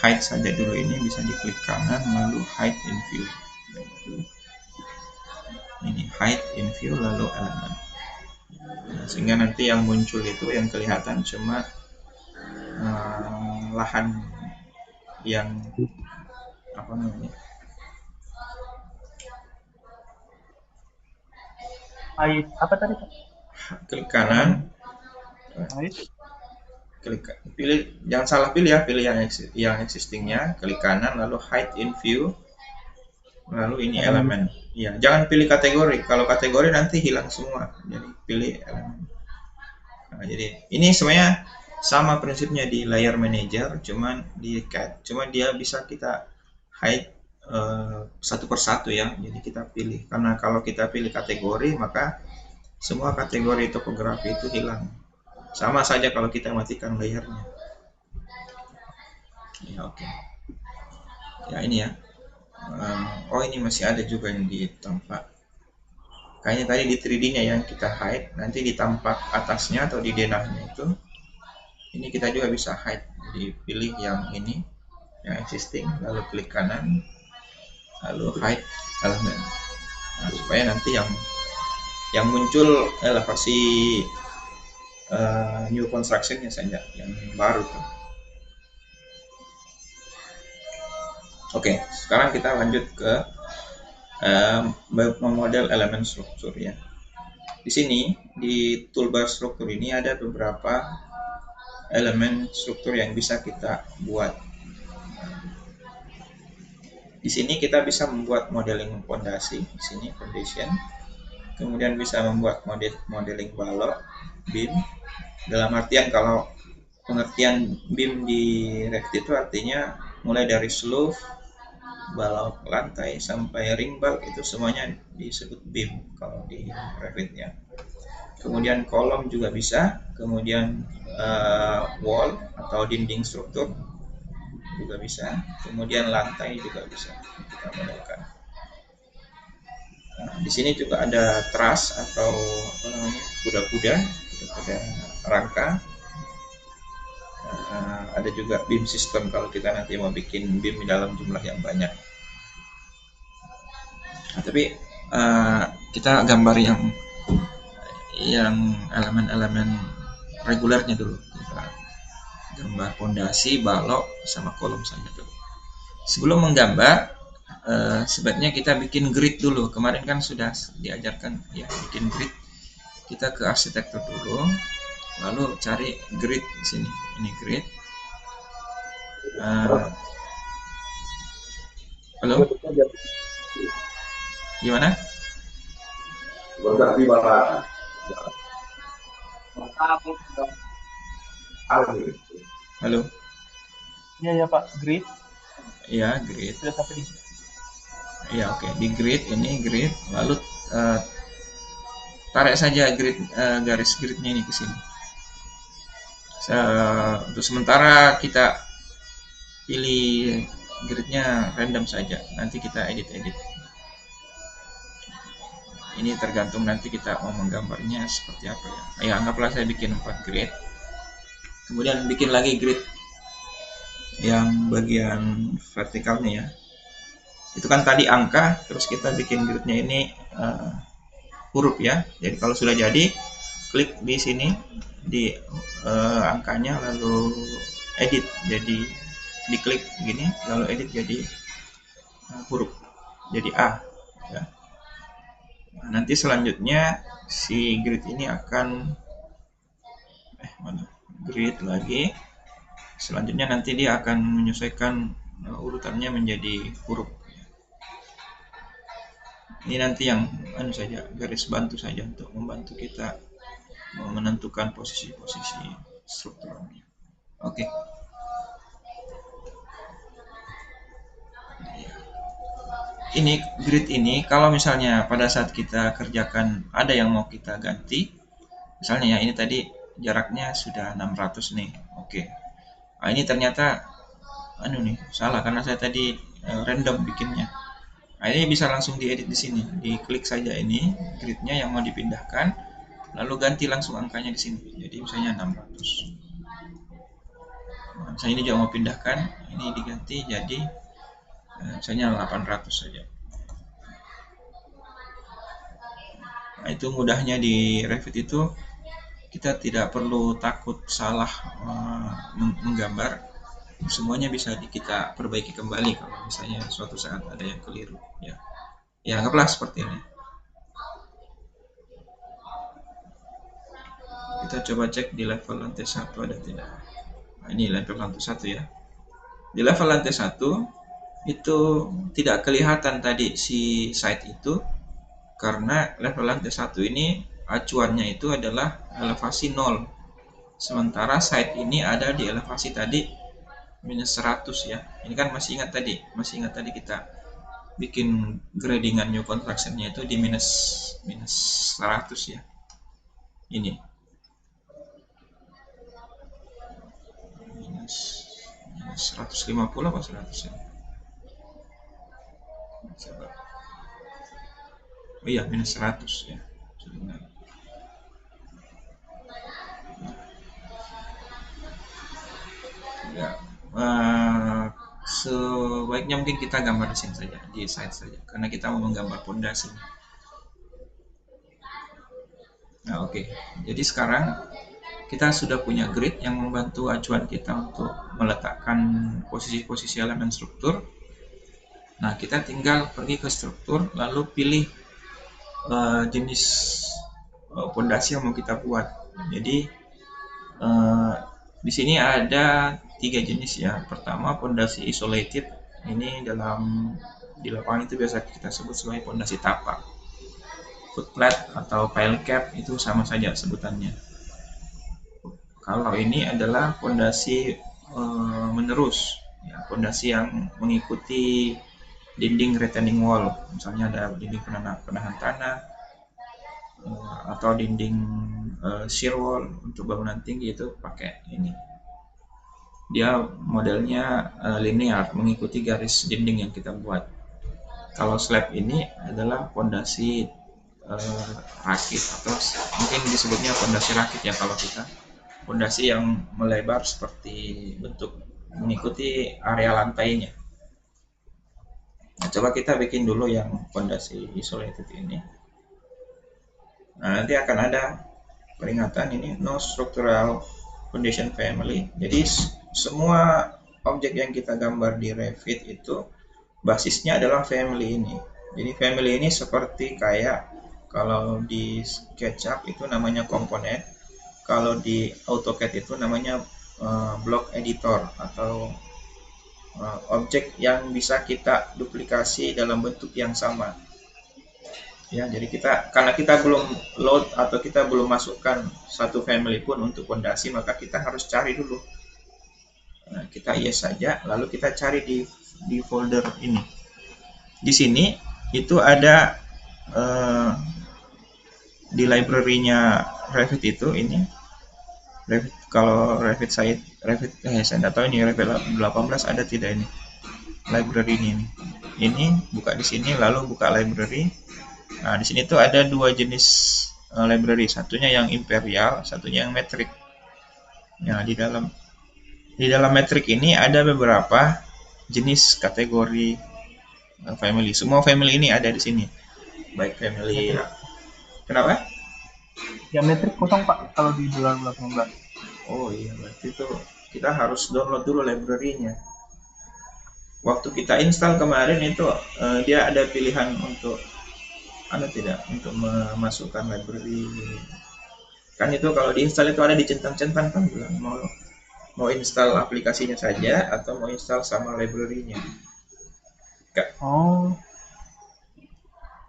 [SPEAKER 1] hide saja dulu, ini bisa diklik kanan lalu hide in view. Ini hide in view lalu elemen. Nah, sehingga nanti yang muncul itu yang kelihatan cuma lahan yang
[SPEAKER 4] apa tadi Pak?
[SPEAKER 1] Klik kanan, pilih, jangan salah pilih ya, pilih yang existingnya, klik kanan lalu hide in view lalu ini elemen ya, jangan pilih kategori. Kalau kategori nanti hilang semua, jadi pilih elemen. Nah, jadi ini semuanya sama prinsipnya di layer manager, cuman di CAD, cuman dia bisa kita hide satu persatu ya. Jadi kita pilih, karena kalau kita pilih kategori maka semua kategori topografi itu hilang. Sama saja kalau kita matikan layernya. Ya, oke. Ya, ini ya. Oh, ini masih ada juga yang di tampak. Kayaknya tadi di 3D-nya yang kita hide, nanti di tampak atasnya atau di denahnya itu, ini kita juga bisa hide. Jadi pilih yang ini, yang existing, lalu klik kanan, lalu hide elemen. Nah, supaya nanti yang muncul elevasi new construction-nya saja, yang baru tuh. Oke, sekarang kita lanjut ke memodel elemen struktur ya. Di sini di toolbar struktur ini ada beberapa elemen struktur yang bisa kita buat. Di sini kita bisa membuat modeling fondasi, di sini foundation. Kemudian bisa membuat modeling balok, beam. Dalam artian kalau pengertian beam di Revit itu artinya mulai dari slope, balok lantai sampai ring bulk, itu semuanya disebut beam kalau di Revit ya. Kemudian kolom juga bisa, kemudian wall atau dinding struktur juga bisa, kemudian lantai juga bisa kita modelkan. Nah, di sini juga ada truss atau kuda-kuda rangka, ada juga beam system kalau kita nanti mau bikin beam di dalam jumlah yang banyak. Nah, tapi kita gambar yang elemen-elemen regulernya dulu. Kita gambar pondasi, balok, sama kolom saja dulu. Sebelum menggambar, sebaiknya kita bikin grid dulu. Kemarin kan sudah diajarkan ya bikin grid. Kita ke arsitektur dulu, lalu cari grid di sini. Ini grid. Halo? Gimana? Halo?
[SPEAKER 4] Iya ya Pak, grid.
[SPEAKER 1] Iya, grid.
[SPEAKER 4] Sudah sampai di.
[SPEAKER 1] Iya, oke. Di grid, ini grid. Lalu tarik saja grid, garis gridnya ini ke sini. Untuk sementara kita pilih gridnya random saja. Nanti kita edit-edit. Ini tergantung nanti kita mau menggambarnya seperti apa ya. Ya, anggaplah saya bikin 4 grid. Kemudian bikin lagi grid yang bagian vertikalnya ya. Itu kan tadi angka, terus kita bikin gridnya ini huruf ya. Jadi kalau sudah jadi, klik di sini di angkanya, lalu edit. Jadi diklik gini, lalu edit jadi huruf, jadi A ya. Nah, nanti selanjutnya si grid ini akan grid lagi. Selanjutnya nanti dia akan menyesuaikan urutannya menjadi huruf. Ini nanti yang saja, garis bantu saja untuk membantu kita menentukan posisi-posisi strukturalnya. Oke. Ini grid ini kalau misalnya pada saat kita kerjakan ada yang mau kita ganti, misalnya ya ini tadi jaraknya sudah 600 nih. Oke. Nah, ini ternyata salah karena saya tadi random bikinnya. Nah, ini bisa langsung diedit di sini. Diklik saja ini gridnya yang mau dipindahkan, lalu ganti langsung angkanya di sini. Jadi misalnya 600. Nah, misalnya ini juga mau pindahkan, ini diganti jadi misalnya 800 saja. Nah, itu mudahnya di Revit itu kita tidak perlu takut salah menggambar. Semuanya bisa kita perbaiki kembali kalau misalnya suatu saat ada yang keliru ya. Ya, anggaplah seperti ini. Kita coba cek di level lantai 1 ada tidak. Nah, ini level lantai 1 ya. Di level lantai 1 itu tidak kelihatan tadi si site itu karena level lantai 1 ini acuannya itu adalah elevasi 0. Sementara site ini ada di elevasi tadi minus 100 ya. Ini kan masih ingat tadi kita bikin gradingan new construction-nya itu di minus 100 ya. Ini minus 150 apa 100 ya? Coba. Oh iya, minus 100 ya. Ya. Sebaiknya mungkin kita gambar di sini saja, di site saja, karena kita mau menggambar pondasi. Nah, oke. Jadi sekarang kita sudah punya grid yang membantu acuan kita untuk meletakkan posisi-posisi elemen struktur. Nah, kita tinggal pergi ke struktur, lalu pilih jenis pondasi yang mau kita buat. Jadi di sini ada 3 jenis ya. Pertama, pondasi isolated. Ini di lapangan itu biasa kita sebut sebagai pondasi tapak. Footplate atau pile cap itu sama saja sebutannya. Kalau ini adalah pondasi menerus, ya, pondasi yang mengikuti dinding retaining wall. Misalnya ada dinding penahan tanah atau dinding shear wall untuk bangunan tinggi, itu pakai ini. Dia modelnya linear, mengikuti garis dinding yang kita buat. Kalau slab ini adalah pondasi rakit, atau mungkin disebutnya pondasi rakit ya kalau kita. pondasi yang melebar seperti bentuk mengikuti area lantainya. Nah, coba kita bikin dulu yang pondasi isolated ini. Nah, nanti akan ada peringatan ini no structural foundation family. Jadi semua objek yang kita gambar di Revit itu basisnya adalah family ini. Jadi family ini seperti kayak kalau di SketchUp itu namanya komponen, kalau di AutoCAD itu namanya block editor atau objek yang bisa kita duplikasi dalam bentuk yang sama. Ya, jadi karena kita belum load atau kita belum masukkan satu family pun untuk fondasi, maka kita harus cari dulu. Nah, kita yes saja, lalu kita cari di folder ini. Di sini itu ada di library-nya Revit itu ini. Revit, kalau Revit saya tidak tahu ini Revit 18 ada tidak ini library ini. Ini buka di sini, lalu buka library. Nah, di sini tuh ada dua jenis library, satunya yang imperial, satunya yang metrik. Nah, di dalam metrik ini ada beberapa jenis kategori family. Semua family ini ada di sini. Baik family. Kenapa?
[SPEAKER 4] Ya metrik kosong Pak kalau di 2018.
[SPEAKER 1] Oh iya, berarti itu kita harus download dulu library-nya. Waktu kita install kemarin itu dia ada pilihan untuk untuk memasukkan library. Kan itu kalau diinstal itu ada dicentang-centang kan bilang mau install aplikasinya saja atau mau install sama library-nya.
[SPEAKER 4] Oh.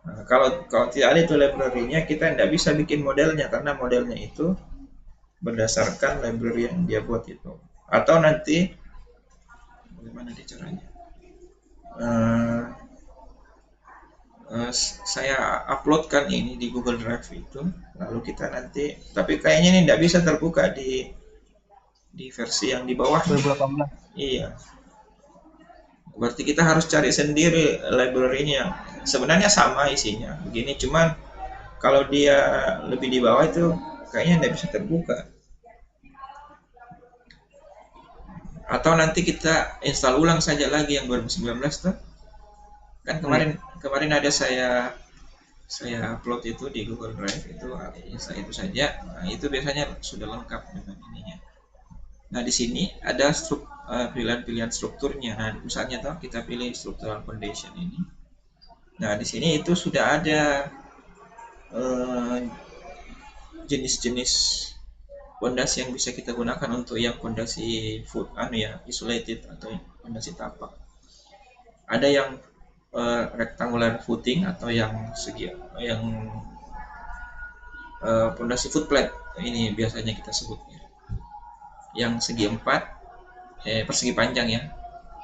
[SPEAKER 1] Nah, kalau tidak ada itu library-nya, kita tidak bisa bikin modelnya karena modelnya itu berdasarkan library yang dia buat itu. Atau nanti bagaimana caranya? Saya uploadkan ini di Google Drive itu, lalu kita nanti, tapi kayaknya ini tidak bisa terbuka di versi yang di bawah
[SPEAKER 4] 2018.
[SPEAKER 1] Iya, berarti kita harus cari sendiri library-nya. Sebenarnya sama isinya begini, cuman kalau dia lebih di bawah itu kayaknya tidak bisa terbuka. Atau nanti kita install ulang saja lagi yang 2019 tuh. Kan kemarin ada saya upload itu di Google Drive itu saja. Nah, itu biasanya sudah lengkap dengan ininya. Nah, di sini ada pilihan-pilihan strukturnya. Nah, misalnya kita pilih structural foundation ini. Nah, di sini itu sudah ada jenis-jenis fondasi yang bisa kita gunakan untuk yang fondasi isolated atau fondasi tapak. Ada yang rectangular footing atau yang fondasi foot plate, ini biasanya kita sebutnya. Yang segi 4 persegi panjang ya,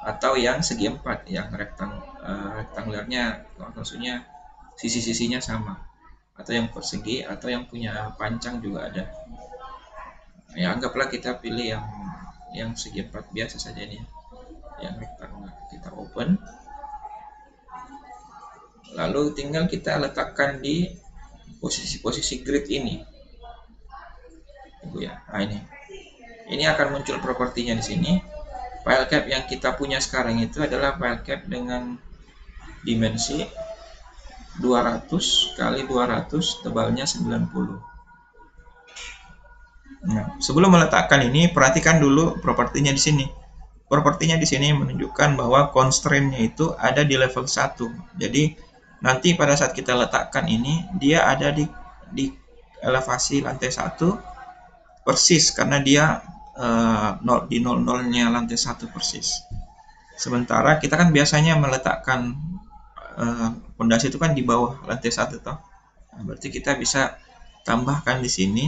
[SPEAKER 1] atau yang segi 4 yang rektangularnya maksudnya sisi-sisinya sama, atau yang persegi atau yang punya pancang juga ada. Ya, anggaplah kita pilih yang segi 4 biasa saja ini, yang rektangular. Kita open, lalu tinggal kita letakkan di posisi grid ini. Tunggu ya. Nah, ini akan muncul propertinya di sini. File cap yang kita punya sekarang itu adalah file cap dengan dimensi 200 kali 200, tebalnya 90. Nah, sebelum meletakkan ini, perhatikan dulu propertinya di sini. Propertinya di sini menunjukkan bahwa constraint-nya itu ada di level 1. Jadi nanti pada saat kita letakkan ini, dia ada di elevasi lantai 1 persis karena dia di 00-nya lantai 1 persis. Sementara kita kan biasanya meletakkan fondasi itu kan di bawah lantai 1 toh. Nah, berarti kita bisa tambahkan di sini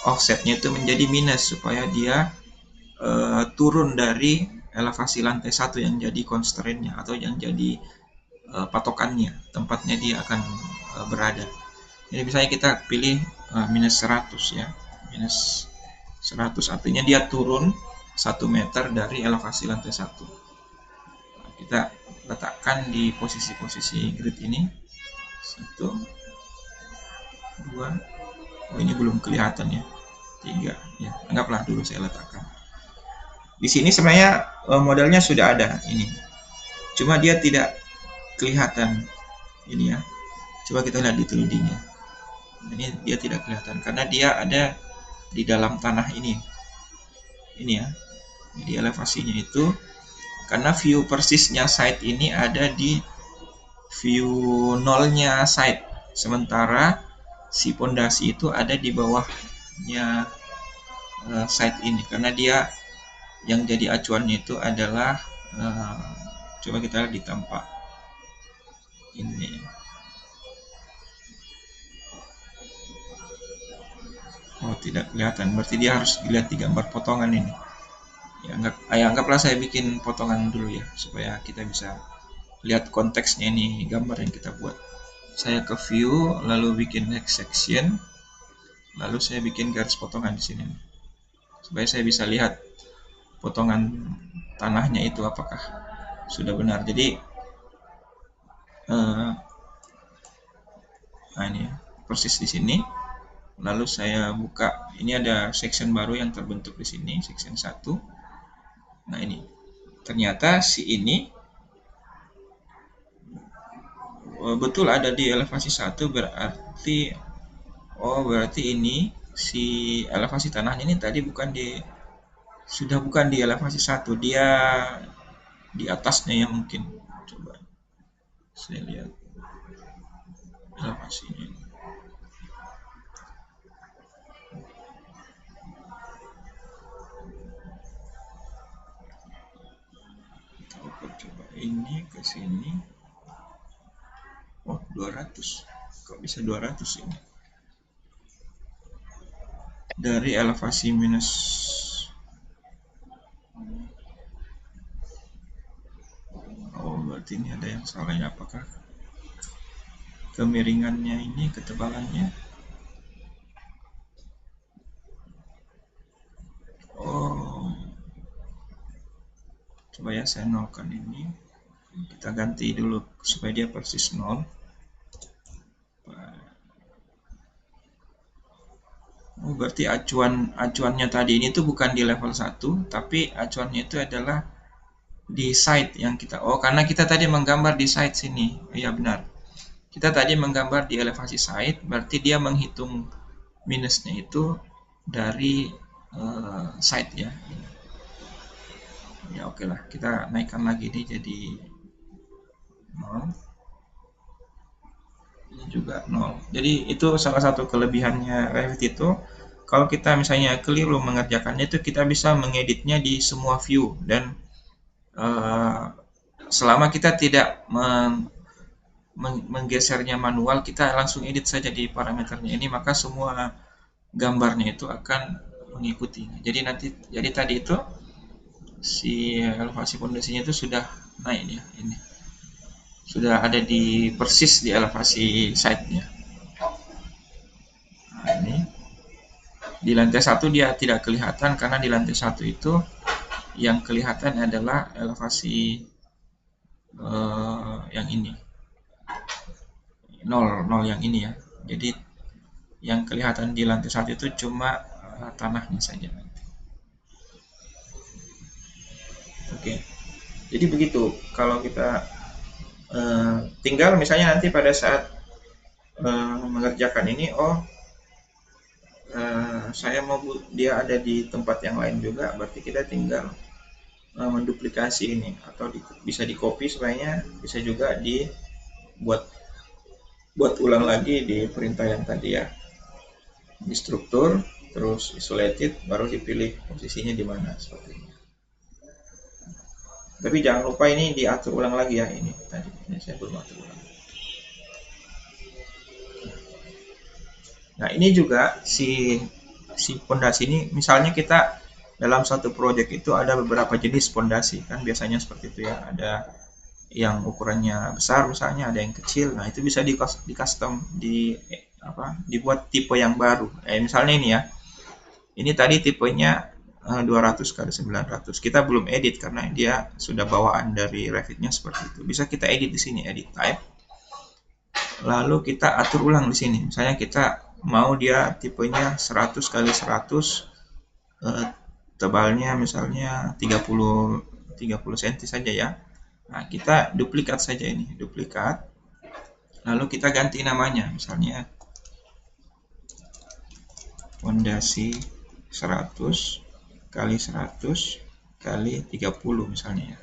[SPEAKER 1] offsetnya itu menjadi minus supaya dia turun dari elevasi lantai 1 yang jadi constraint-nya atau yang jadi patokannya, tempatnya dia akan berada. Jadi misalnya kita pilih minus 100 ya, minus 100 artinya dia turun 1 meter dari elevasi lantai 1. Nah, kita letakkan di posisi-posisi grid ini 1, 2, oh ini belum kelihatan ya, 3 ya, anggaplah dulu saya letakkan. Di sini sebenarnya modelnya sudah ada ini, cuma dia tidak kelihatan ini ya. Coba kita lihat di 3D-nya. Ini dia tidak kelihatan karena dia ada di dalam tanah ini ya. Jadi elevasinya itu karena view persisnya site ini ada di view nolnya site, sementara si pondasi itu ada di bawahnya site ini karena dia yang jadi acuannya itu adalah coba kita lihat di tampak ini. Oh, tidak kelihatan, berarti dia harus dilihat di gambar potongan ini ya. Anggaplah saya bikin potongan dulu ya supaya kita bisa lihat konteksnya ini gambar yang kita buat. Saya ke view lalu bikin next section, lalu saya bikin garis potongan di sini supaya saya bisa lihat potongan tanahnya itu apakah sudah benar. Jadi nah ini ya, persis di sini. Lalu saya buka, ini ada section baru yang terbentuk di sini, section 1. Nah ini, ternyata si ini betul ada di elevasi 1, berarti berarti ini si elevasi tanahnya ini tadi sudah bukan di elevasi 1, dia di atasnya ya mungkin. Coba saya lihat elevasinya. Coba ini ke sini. Oh, 200. Kok bisa 200 ini? Dari elevasi minus. Oh, berarti ini ada yang salah ya. Apakah kemiringannya ini, ketebalannya? Oh, coba ya saya nolkan ini. Kita ganti dulu supaya dia persis 0. Oh, berarti acuannya tadi ini tuh bukan di level 1, tapi acuannya itu adalah di site yang kita. Oh, karena kita tadi menggambar di site sini. Iya benar. Kita tadi menggambar di elevasi site, berarti dia menghitung minusnya itu dari site ya. Ya oke lah, kita naikkan lagi nih jadi 0. Ini juga 0. Jadi itu salah satu kelebihannya Revit itu. Kalau kita misalnya keliru mengerjakannya itu kita bisa mengeditnya di semua view, dan selama kita tidak menggesernya manual, kita langsung edit saja di parameternya ini, maka semua gambarnya itu akan mengikuti. Jadi tadi itu si elevasi pondasinya itu sudah naik ya, ini sudah ada di persis di elevasi site-nya. Nah, ini di lantai 1 dia tidak kelihatan karena di lantai 1 itu yang kelihatan adalah elevasi yang ini 0 yang ini ya. Jadi yang kelihatan di lantai 1 itu cuma tanahnya saja. Oke. Jadi begitu kalau kita tinggal misalnya nanti pada saat mengerjakan ini, saya mau dia ada di tempat yang lain juga, berarti kita tinggal menduplikasi ini, atau bisa di copy sebenarnya, bisa juga dibuat ulang lagi di perintah yang tadi ya, di struktur terus isolated, baru dipilih posisinya di mana seperti ini. Tapi jangan lupa ini diatur ulang lagi ya, ini tadi ini saya belum atur ulang. Nah ini juga si pondasi ini, misalnya kita dalam satu project itu ada beberapa jenis pondasi kan, biasanya seperti itu ya, ada yang ukurannya besar misalnya, ada yang kecil. Nah itu bisa di custom, dibuat tipe yang baru. Misalnya ini ya, ini tadi tipenya 200x900. Kita belum edit karena dia sudah bawaan dari Revit-nya seperti itu. Bisa kita edit di sini, edit type. Lalu kita atur ulang di sini. Misalnya kita mau dia tipenya 100 kali 100, tebalnya misalnya 30 cm saja ya. Nah, kita duplikat saja ini, duplikat. Lalu kita ganti namanya, misalnya fondasi 100 kali 100 kali 30 misalnya ya.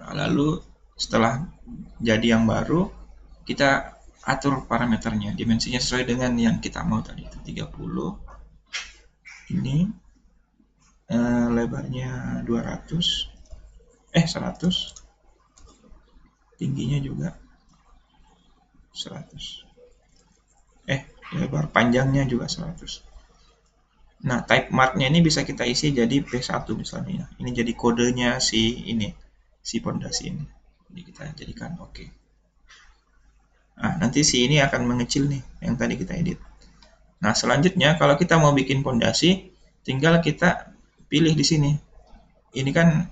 [SPEAKER 1] Nah, lalu setelah jadi yang baru, kita atur parameternya, dimensinya sesuai dengan yang kita mau tadi itu 30. Ini lebarnya 100, tingginya juga 100, lebar panjangnya juga 100. Nah, type marknya ini bisa kita isi jadi P1 misalnya. Ini jadi kodenya si fondasi ini. Jadi kita jadikan oke. Nah, nanti si ini akan mengecil nih, yang tadi kita edit. Nah, selanjutnya kalau kita mau bikin fondasi, tinggal kita pilih di sini. Ini kan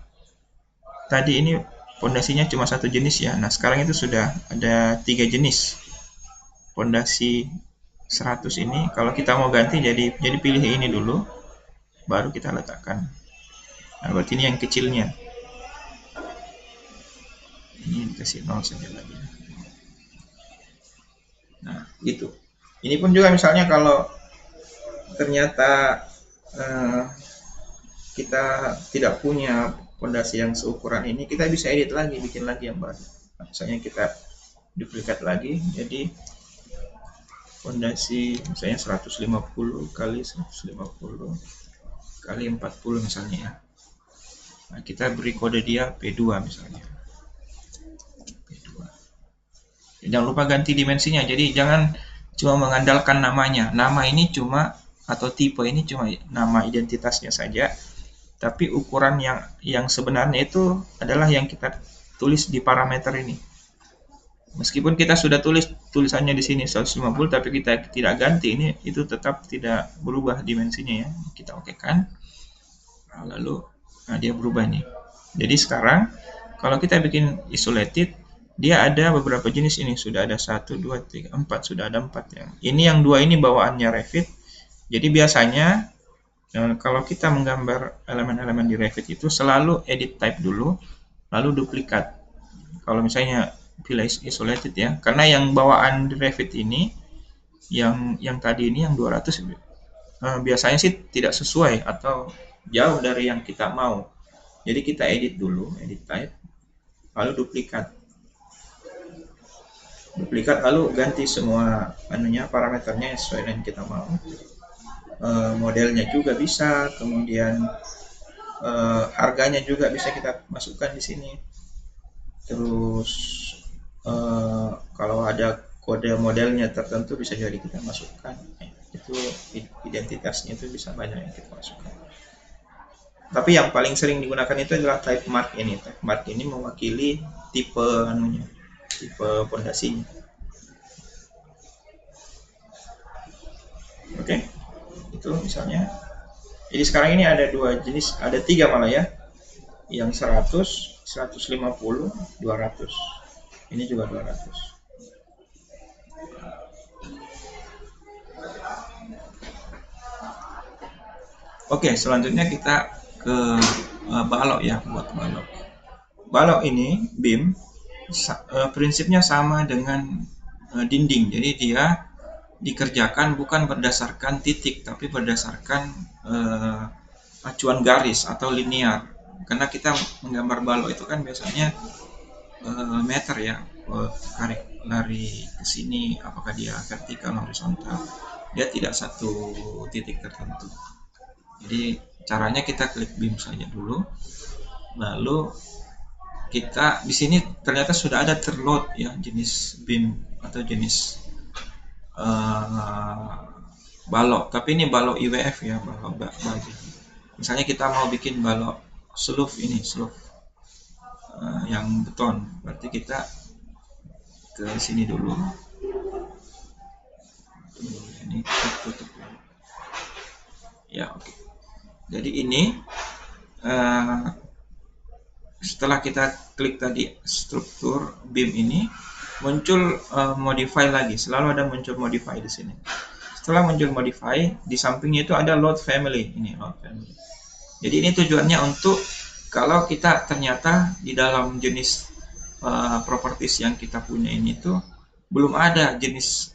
[SPEAKER 1] tadi ini fondasinya cuma satu jenis ya. Nah, sekarang itu sudah ada 3 jenis fondasi 100 ini. Kalau kita mau ganti jadi pilih ini dulu, baru kita letakkan. Nah, berarti ini yang kecilnya. Ini dikasih 0 saja lagi. Nah, gitu. Ini pun juga misalnya kalau ternyata kita tidak punya fondasi yang seukuran ini, kita bisa edit lagi, bikin lagi yang baru. Nah, misalnya kita duplikat lagi, jadi fondasi misalnya 150 kali 150 kali 40 misalnya ya. Nah, kita beri kode dia P2 misalnya. P2. Jangan lupa ganti dimensinya. Jadi jangan cuma mengandalkan namanya. Nama ini cuma atau tipe ini cuma nama identitasnya saja. Tapi ukuran yang sebenarnya itu adalah yang kita tulis di parameter ini. Meskipun kita sudah tulisannya di sini 150, tapi kita tidak ganti ini, itu tetap tidak berubah dimensinya ya. Kita okekan. Nah, lalu dia berubah nih. Jadi sekarang kalau kita bikin isolated, dia ada beberapa jenis ini. Sudah ada 1, 2, 3, 4, sudah ada 4 ya. Ini yang 2 ini bawaannya Revit. Jadi biasanya kalau kita menggambar elemen-elemen di Revit itu selalu edit type dulu, lalu duplikat. Kalau misalnya pilih isolated ya, karena yang bawaan di Revit ini yang tadi ini yang 200 biasanya sih tidak sesuai atau jauh dari yang kita mau. Jadi kita edit dulu, edit type, lalu duplikat lalu ganti semua parameternya sesuai dengan kita mau. Modelnya juga bisa, kemudian harganya juga bisa kita masukkan di sini. Terus kalau ada kode modelnya tertentu bisa jadi kita masukkan. Itu identitasnya itu bisa banyak yang kita masukkan. Tapi yang paling sering digunakan itu adalah type mark ini. Type mark ini mewakili tipe tipe fondasinya. Oke. Itu misalnya. Jadi sekarang ini ada 2 jenis, ada 3 malah ya. Yang 100, 150, 200. Ini juga 200. Oke, selanjutnya kita ke balok ya, buat balok. Balok ini beam prinsipnya sama dengan dinding. Jadi dia dikerjakan bukan berdasarkan titik, tapi berdasarkan acuan garis atau linear. Karena kita menggambar balok itu kan biasanya meter ya, lari ke sini, apakah dia vertikal horizontal. Dia tidak satu titik tertentu. Jadi caranya kita klik beam saja dulu, lalu kita di sini ternyata sudah ada terload ya jenis beam atau jenis balok, tapi ini balok IWF ya, balok bagi. Misalnya kita mau bikin balok seluf yang beton, berarti kita ke sini dulu. Ini tutup ya, oke. Jadi ini setelah kita klik tadi struktur beam ini, muncul modify lagi, selalu ada muncul modify di sini. Setelah muncul modify, di sampingnya itu ada load family. Ini load family. Jadi ini tujuannya untuk kalau kita ternyata di dalam jenis properties yang kita punya ini tuh belum ada jenis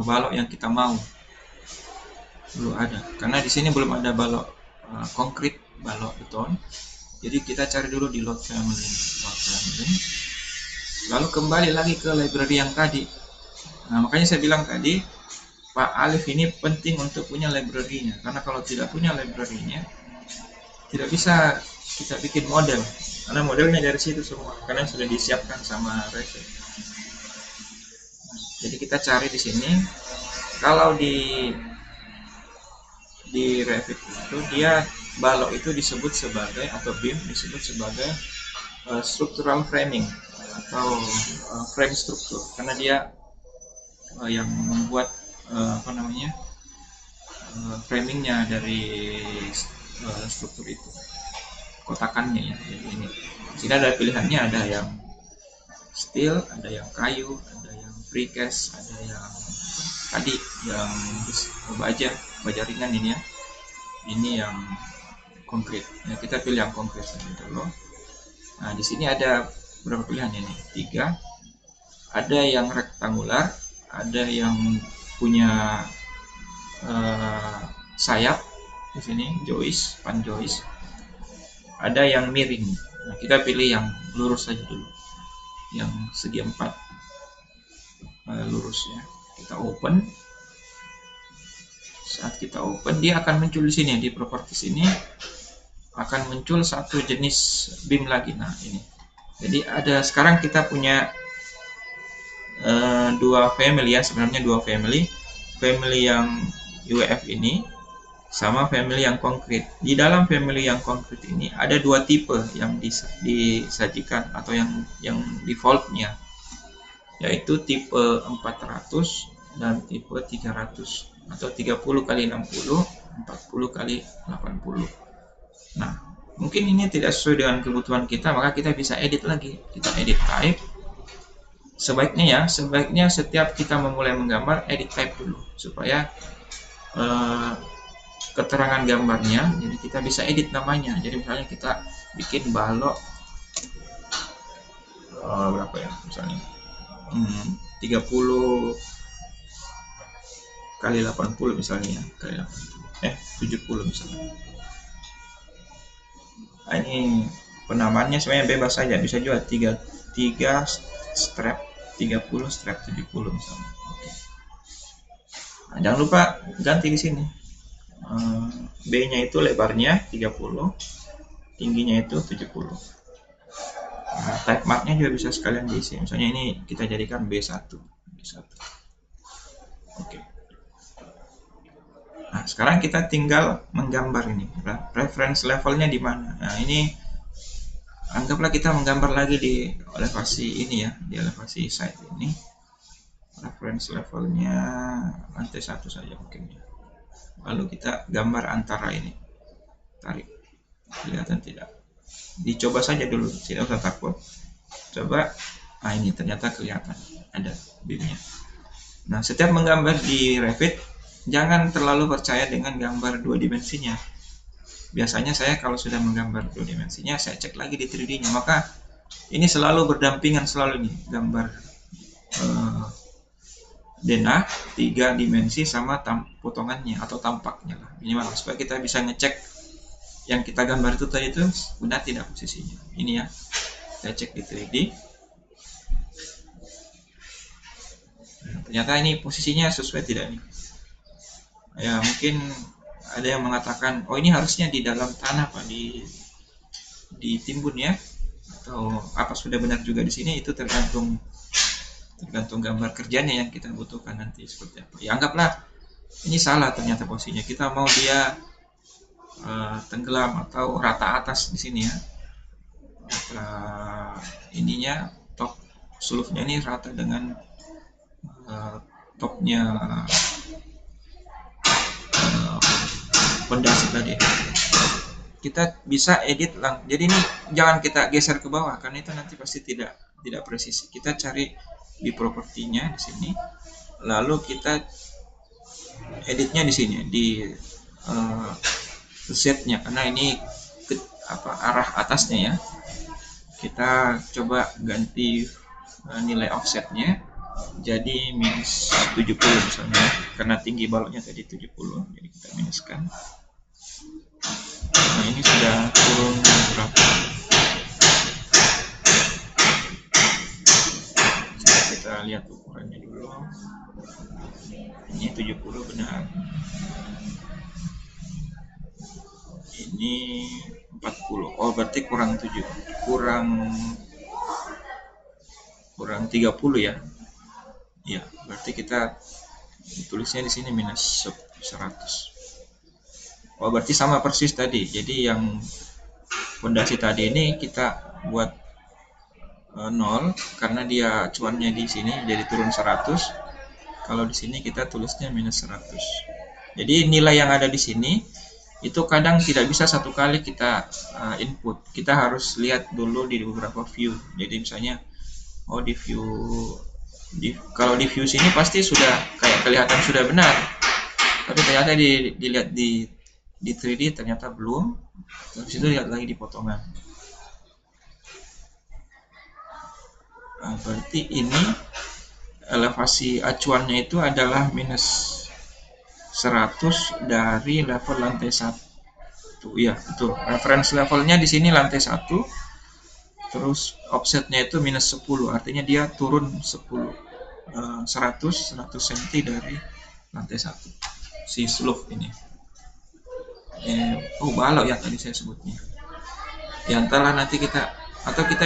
[SPEAKER 1] balok yang kita mau. Belum ada. Karena di sini belum ada balok konkret, balok beton. Jadi kita cari dulu di load family. Lalu kembali lagi ke library yang tadi. Nah, makanya saya bilang tadi, Pak Alif ini penting untuk punya library-nya. Karena kalau tidak punya library-nya, tidak bisa kita bikin model. Karena modelnya dari situ semua. Karena sudah disiapkan sama Revit. Jadi kita cari di sini. Kalau di Revit itu dia balok itu disebut sebagai, atau beam disebut sebagai structural framing atau frame struktur, karena dia yang membuat framingnya dari struktur itu, kotakannya ya. Jadi ini sini ada pilihannya, ada yang steel, ada yang kayu, ada yang precast, ada yang tadi yang baja ringan ini ya. Ini yang konkret. Ya, kita pilih yang konkret saja dulu. Nah, di sini ada berapa pilihan ini? 3. Ada yang rektangular, ada yang punya sayap di sini, joist, pan joist. Ada yang miring. Nah, kita pilih yang lurus saja dulu. Yang segi 4 lurus ya. Kita open. Saat kita open, dia akan muncul di sini di properties ini akan muncul satu jenis beam lagi. Nah, ini. Jadi ada, sekarang kita punya dua family ya, sebenarnya dua family yang UEF ini sama family yang konkret. Di dalam family yang konkret ini ada dua tipe yang disajikan atau yang defaultnya, yaitu tipe 400 dan tipe 300 atau 30 kali 60, 40 kali 80. Nah, mungkin ini tidak sesuai dengan kebutuhan kita, maka kita bisa edit lagi. Kita edit type. Sebaiknya setiap kita memulai menggambar, edit type dulu supaya keterangan gambarnya, jadi kita bisa edit namanya. Jadi misalnya kita bikin balok berapa ya, misalnya 30 kali 80 misalnya, kali 70 misalnya. Nah, ini penamaannya sebenarnya bebas saja, bisa juga 3 strap 30, strap 70 misalnya. Oke. Nah, jangan lupa ganti di sini. B-nya itu lebarnya 30, tingginya itu 70. Nah, type marknya juga bisa sekalian diisi. Misalnya ini kita jadikan B1. Oke. Nah, sekarang kita tinggal menggambar ini. Reference levelnya di mana? Nah, ini anggaplah kita menggambar lagi di elevasi ini ya, di elevasi site ini. Reference levelnya lantai 1 saja mungkin ya. Lalu kita gambar antara ini. Tarik. Kelihatan tidak? Dicoba saja dulu, tidak usah takut. Coba. Nah, ini ternyata kelihatan ada beamnya. Nah, setiap menggambar di Revit, jangan terlalu percaya dengan gambar 2 dimensinya. Biasanya saya kalau sudah menggambar 2 dimensinya, saya cek lagi di 3D-nya. Maka ini selalu berdampingan, selalu nih gambar denah 3 dimensi sama potongannya atau tampaknya lah, minimal, supaya kita bisa ngecek yang kita gambar itu tadi itu benar tidak posisinya. Ini ya, saya cek di 3D. Nah, ternyata ini posisinya sesuai tidak nih? Ya, mungkin ada yang mengatakan, oh ini harusnya di dalam tanah Pak, ditimbun ya, atau apa sudah benar juga di sini, itu tergantung gambar kerjanya yang kita butuhkan nanti seperti apa. Ya, anggaplah ini salah ternyata posisinya, kita mau dia tenggelam atau rata atas di sini ya, ininya top sulufnya ini rata dengan topnya pondasi tadi. Kita bisa edit jadi ini jangan kita geser ke bawah karena itu nanti pasti tidak presisi. Kita cari di propertinya di sini, lalu kita editnya di sini di Z-nya, karena ini arah atasnya ya. Kita coba ganti nilai offsetnya jadi minus 70 misalnya, karena tinggi baloknya tadi 70, jadi kita minuskan. Nah, ini sudah turun berapa? Kita lihat ukurannya dulu. Ini 70 benar. Ini 40. Oh, berarti kurang 7. Kurang 30 ya. Ya, berarti kita tulisnya di sini minus 100. Oh, berarti sama persis tadi. Jadi yang fondasi tadi ini kita buat 0 karena dia acuannya di sini jadi turun 100. Kalau di sini kita tulisnya minus 100. Jadi nilai yang ada di sini itu kadang tidak bisa satu kali kita input. Kita harus lihat dulu di beberapa view. Jadi misalnya kalau di view sini pasti sudah kayak kelihatan sudah benar. Tapi ternyata dilihat di 3D ternyata belum. Terus itu lihat lagi di potongan. Nah, berarti ini elevasi acuannya itu adalah minus 100 dari level lantai 1. Ya, betul. Reference levelnya di sini lantai 1. Terus offsetnya itu minus 10. Artinya dia turun 100 cm dari lantai 1. Si slope ini. Balok ya tadi saya sebutnya. Ya entahlah, nanti kita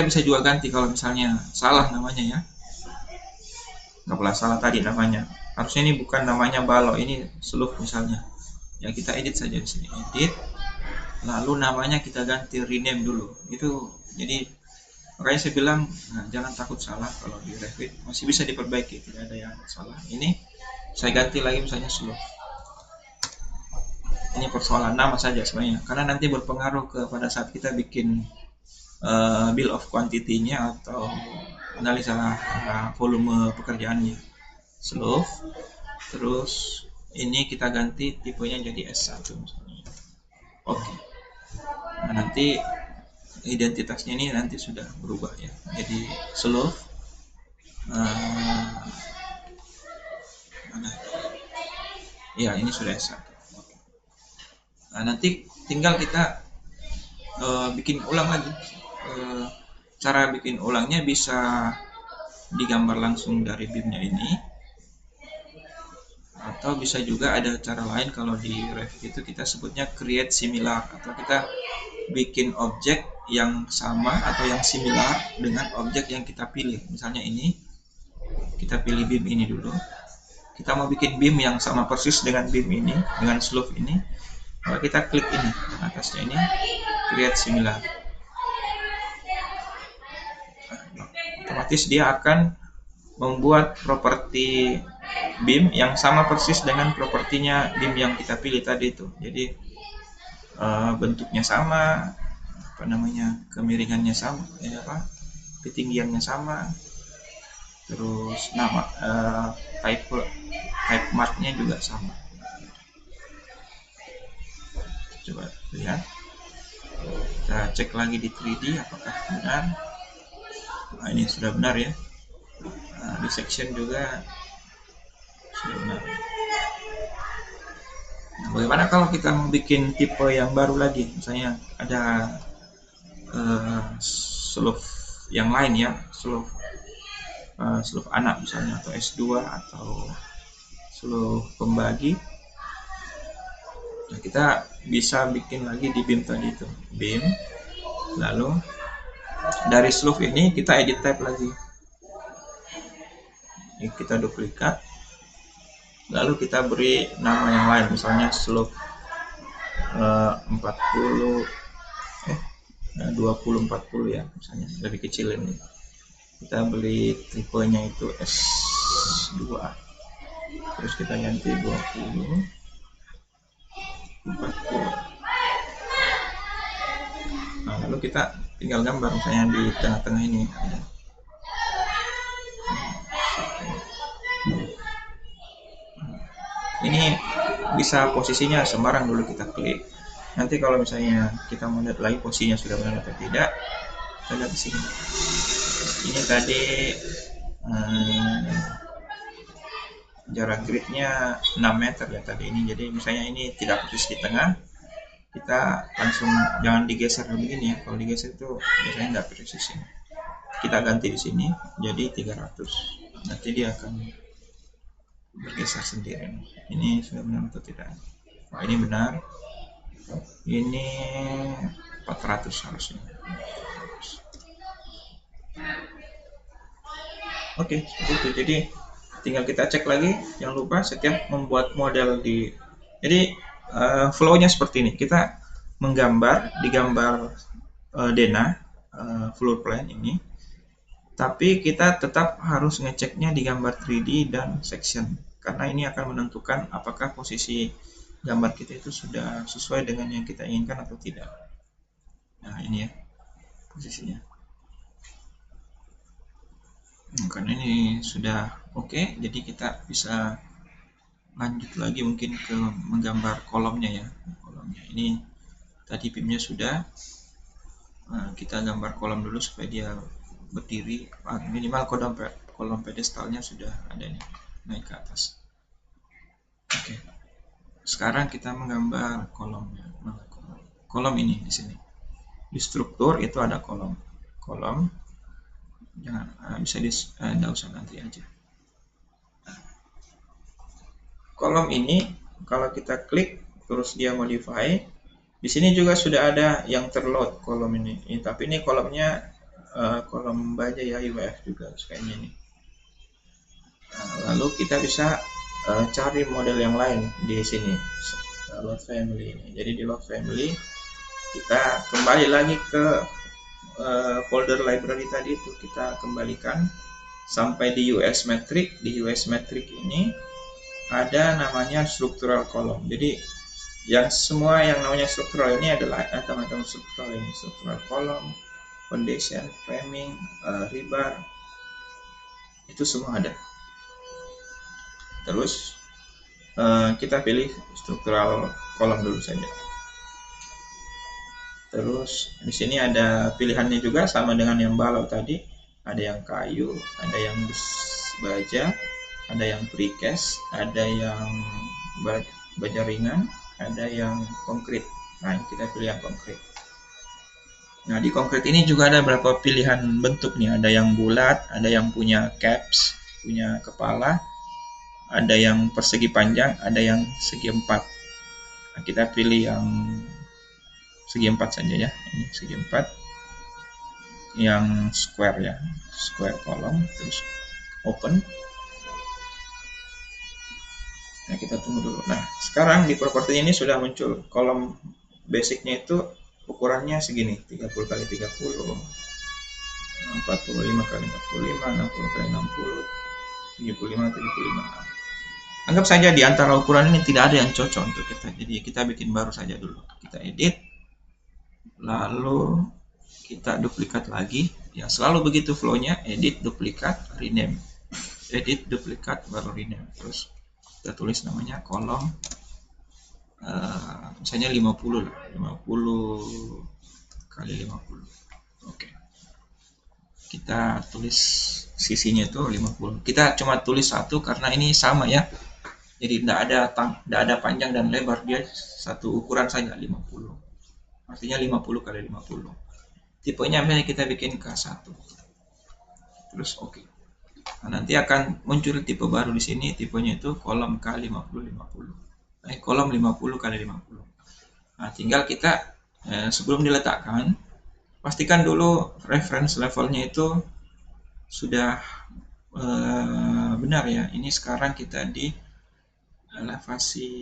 [SPEAKER 1] bisa juga ganti kalau misalnya salah namanya ya. Nggak pernah salah tadi namanya. Harusnya ini bukan namanya balok, ini slope misalnya. Ya kita edit saja di sini, edit. Lalu namanya kita ganti, rename dulu. Itu jadi makanya saya bilang jangan takut salah kalau di Revit, masih bisa diperbaiki, tidak ada yang salah. Ini saya ganti lagi misalnya slope. Ini persoalan nama saja sebenarnya, karena nanti berpengaruh pada saat kita bikin bill of quantity-nya atau analisa volume pekerjaannya. Slope, terus ini kita ganti tipenya jadi S1 misalnya. Oke. Nah, nanti identitasnya ini nanti sudah berubah ya. Jadi slope mana? Ya, ini sudah S1. Oke. Nah, nanti tinggal kita bikin ulang lagi. Cara bikin ulangnya bisa digambar langsung dari BIM-nya ini, atau bisa juga ada cara lain. Kalau di Revit itu kita sebutnya create similar, atau kita bikin objek yang sama atau yang similar dengan objek yang kita pilih. Misalnya ini kita pilih BIM ini dulu, kita mau bikin BIM yang sama persis dengan BIM ini, dengan slope ini, maka kita klik ini atasnya, ini create similar. Otomatis dia akan membuat properti BIM yang sama persis dengan propertinya BIM yang kita pilih tadi itu. Jadi bentuknya sama, kemiringannya sama, ketinggiannya sama, terus nama type marknya juga sama. Coba lihat, kita cek lagi di 3D apakah benar. Nah, ini sudah benar ya. Nah, di section juga sudah benar. Nah, bagaimana kalau kita mau bikin tipe yang baru lagi, misalnya ada slope yang lain ya, slope anak misalnya, atau S2 atau slope pembagi. Nah, kita bisa bikin lagi di BIM tadi itu, BIM, lalu dari slope ini kita edit type lagi. Ini kita duplikat, lalu kita beri nama yang lain, misalnya slope 20-40 ya, misalnya lebih kecil ini. Kita beli tipenya itu S2, terus kita ganti 20-40. Nah, lalu kita tinggal gambar misalnya di tengah-tengah ini. ini bisa posisinya sembarang dulu kita klik. Nanti kalau misalnya kita mau lihat lagi posisinya sudah benar atau tidak, kita lihat di sini. Ini tadi jarak gridnya 6 meter ya tadi ini. Jadi misalnya ini tidak persis di tengah, kita langsung jangan digeser begini ya. Kalau digeser itu biasanya nggak persis ini. Kita ganti di sini jadi 300. Nanti dia akan bergeser sendiri. Ini sudah benar atau tidak? Wah, ini benar. Ini 400 harusnya. Oke, seperti itu. Jadi tinggal kita cek lagi. Jangan lupa setiap membuat model jadi flow-nya seperti ini. Kita menggambar di gambar Dena floor plan ini, tapi kita tetap harus ngeceknya di gambar 3D dan section, karena ini akan menentukan apakah posisi gambar kita itu sudah sesuai dengan yang kita inginkan atau tidak. Nah, ini ya posisinya. Karena ini sudah oke, jadi kita bisa lanjut lagi mungkin ke menggambar kolomnya ya. Kolomnya ini tadi PIM-nya sudah. Nah, kita gambar kolom dulu supaya dia berdiri. Minimal kolom pedestalnya sudah ada nih, naik ke atas. Oke. Sekarang kita menggambar kolomnya. Kolom ini di sini. Di struktur itu ada kolom. Jangan bisa enggak usah nanti aja. Kolom ini kalau kita klik terus dia modify, di sini juga sudah ada yang terload kolom ini. Tapi ini kolomnya kolom baja ya, UEF juga kayaknya ini. Lalu kita bisa cari model yang lain di sini, load family ini. Jadi di load family kita kembali lagi ke folder library tadi itu, kita kembalikan sampai di US metric. Di US metric ini ada namanya structural column. Jadi yang semua yang namanya structural ini adalah teman-teman structural ini, structural column, foundation, framing, rebar, itu semua ada. Terus kita pilih struktural column dulu saja. Terus di sini ada pilihannya juga sama dengan yang balau tadi. Ada yang kayu, ada yang baja, ada yang precast, ada yang baja ringan, ada yang konkret. Nah, kita pilih yang konkret. Nah, di konkret ini juga ada beberapa pilihan bentuk nih. Ada yang bulat, ada yang punya caps, punya kepala, ada yang persegi panjang, ada yang segi empat. Nah, kita pilih yang segi empat saja ya. Ini segi empat. Yang square ya, square column, terus open. Nah, kita tunggu dulu. Nah, sekarang di properti ini sudah muncul kolom basicnya itu ukurannya segini, 30 kali 30, 45 kali 45, 60 kali 60, 75 75. Anggap saja di antara ukuran ini tidak ada yang cocok untuk kita. Jadi kita bikin baru saja dulu. Kita edit, lalu kita duplikat lagi. Ya, selalu begitu flow-nya, edit, duplikat, rename. Edit, duplikat, baru rename. Terus kita tulis namanya kolom misalnya 50 lah, 50 kali 50. Oke. Kita tulis sisinya itu 50. Kita cuma tulis satu karena ini sama ya. Jadi tidak ada panjang dan lebar, dia satu ukuran saja 50. Artinya 50 kali 50. Tipenya misalnya kita bikin K1. Terus oke. Nah, nanti akan muncul tipe baru di sini, tipenya itu kolom K50-50. Kolom 50 kali 50. Nah, tinggal kita sebelum diletakkan, pastikan dulu reference levelnya itu sudah benar ya. Ini sekarang kita di elevasi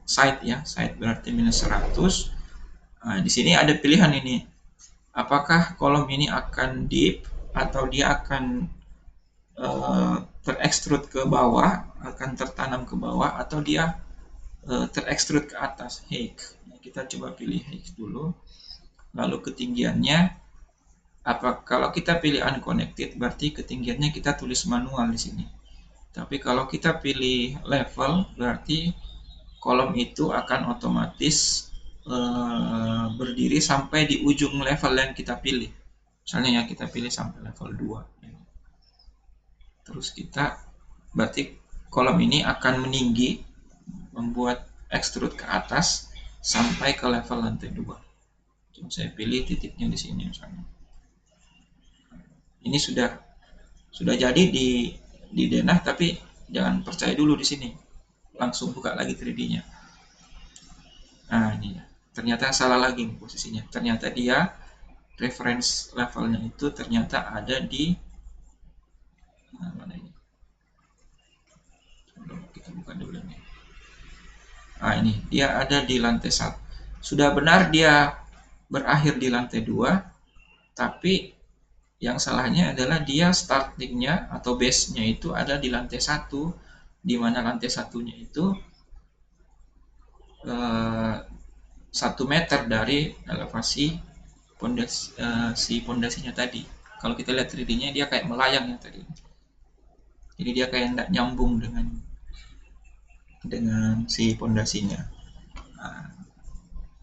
[SPEAKER 1] site ya, site berarti minus 100. Nah, di sini ada pilihan ini. Apakah kolom ini akan deep atau dia akan terekstrud ke bawah, akan tertanam ke bawah, atau dia terekstrud ke atas, height. Nah, kita coba pilih height dulu. Lalu ketinggiannya, kalau kita pilih unconnected, berarti ketinggiannya kita tulis manual di sini. Tapi kalau kita pilih level, berarti kolom itu akan otomatis berdiri sampai di ujung level yang kita pilih. Misalnya ya kita pilih sampai level 2. Terus kita, berarti kolom ini akan meninggi, membuat extrude ke atas sampai ke level lantai 2. Coba saya pilih titiknya di sini misalnya. Ini sudah jadi di denah, tapi jangan percaya dulu di sini. Langsung buka lagi 3D-nya. Nah, ini ya. Ternyata salah lagi posisinya. Ternyata dia reference levelnya itu ternyata ada di mana ini? Kita buka dulu nih. Nah, ini dia ada di lantai 1. Sudah benar dia berakhir di lantai 2, tapi yang salahnya adalah dia startingnya atau base-nya itu ada di lantai 1, di mana lantai 1-nya itu 1 meter dari elevasi pondasinya tadi. Kalau kita lihat 3D-nya dia kayak melayang ya tadi. Jadi dia kayak tidak nyambung dengan si pondasinya. Nah,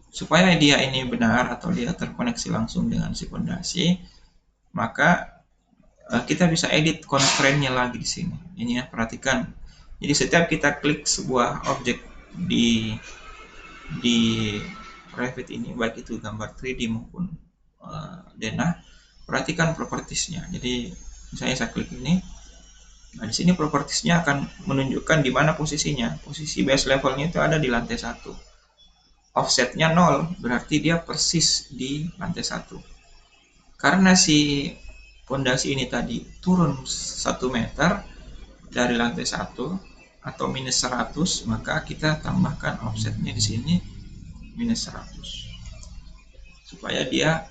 [SPEAKER 1] supaya dia ini benar atau dia terkoneksi langsung dengan si pondasi, maka kita bisa edit constraint-nya lagi di sini. Ini ya, perhatikan. Jadi setiap kita klik sebuah objek di Revit ini, baik itu gambar 3D maupun denah, perhatikan propertiesnya. Jadi misalnya saya klik ini, nah di sini propertiesnya akan menunjukkan di mana posisinya. Posisi base levelnya itu ada di lantai 1. Offsetnya 0, berarti dia persis di lantai 1. Karena si pondasi ini tadi turun 1 meter dari lantai 1 atau minus 100, maka kita tambahkan offsetnya di sini minus 100 supaya dia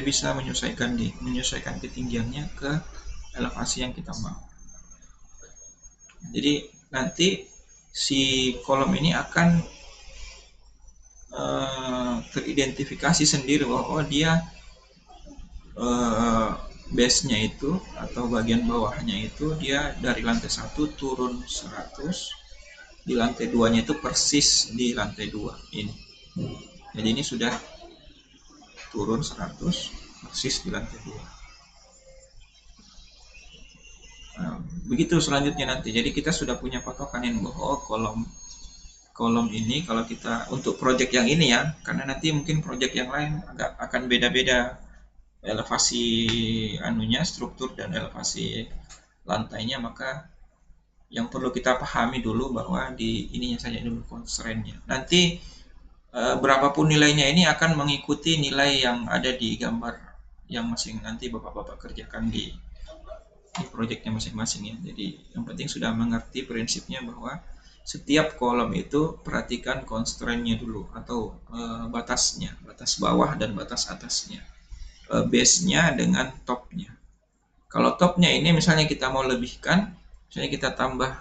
[SPEAKER 1] bisa menyesuaikan ketinggiannya ke elevasi yang kita mau. Jadi nanti si kolom ini akan teridentifikasi sendiri bahwa dia base-nya itu atau bagian bawahnya itu dia dari lantai 1 turun 100, di lantai 2-nya itu persis di lantai 2 ini. Jadi ini sudah turun 100 persis di lantai 2. Nah, begitu selanjutnya nanti. Jadi kita sudah punya patokan yang bahwa kolom ini kalau kita untuk project yang ini ya, karena nanti mungkin project yang lain akan beda-beda elevasi struktur dan elevasi lantainya, maka yang perlu kita pahami dulu bahwa di ininya saja dulu constraint-nya. Nanti berapapun nilainya ini akan mengikuti nilai yang ada di gambar yang nanti bapak-bapak kerjakan di projectnya masing-masing ya. Jadi yang penting sudah mengerti prinsipnya bahwa setiap kolom itu perhatikan constraint-nya dulu atau batasnya, batas bawah dan batas atasnya, base-nya dengan top-nya. Kalau top-nya ini misalnya kita mau lebihkan, misalnya kita tambah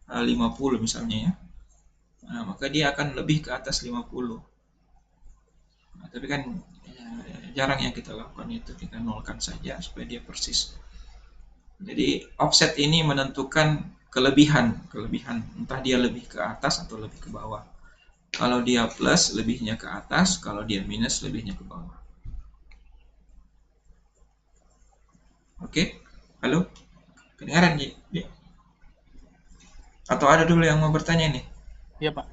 [SPEAKER 1] 50 misalnya ya, nah, maka dia akan lebih ke atas 50. Nah, tapi kan jarang yang kita lakukan itu, kita nolkan saja supaya dia persis. Jadi offset ini menentukan kelebihan, entah dia lebih ke atas atau lebih ke bawah. Kalau dia plus, lebihnya ke atas, kalau dia minus, lebihnya ke bawah. Oke, halo? Kedengaran Ji? Atau ada dulu yang mau bertanya nih?
[SPEAKER 4] Iya Pak.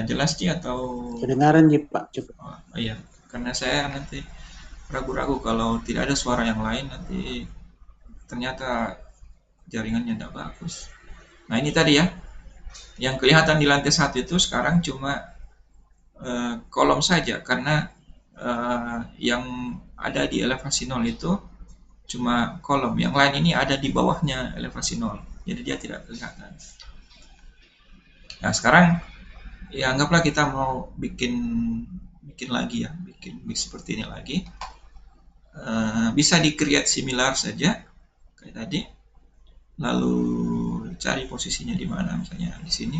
[SPEAKER 1] Jelas Ji atau?
[SPEAKER 2] Kedengaran Ji Pak, cukup.
[SPEAKER 1] Oh iya, karena saya nanti ragu-ragu kalau tidak ada suara yang lain, nanti ternyata jaringannya tidak bagus. Nah ini tadi ya, yang kelihatan di lantai 1 itu sekarang cuma kolom saja, karena yang ada di elevasi 0 itu cuma kolom, yang lain ini ada di bawahnya elevasi 0, jadi dia tidak kelihatan. Nah sekarang ya anggaplah kita mau bikin lagi ya, bikin seperti ini lagi. Bisa di create similar saja kayak tadi, lalu cari posisinya di mana, misalnya di sini.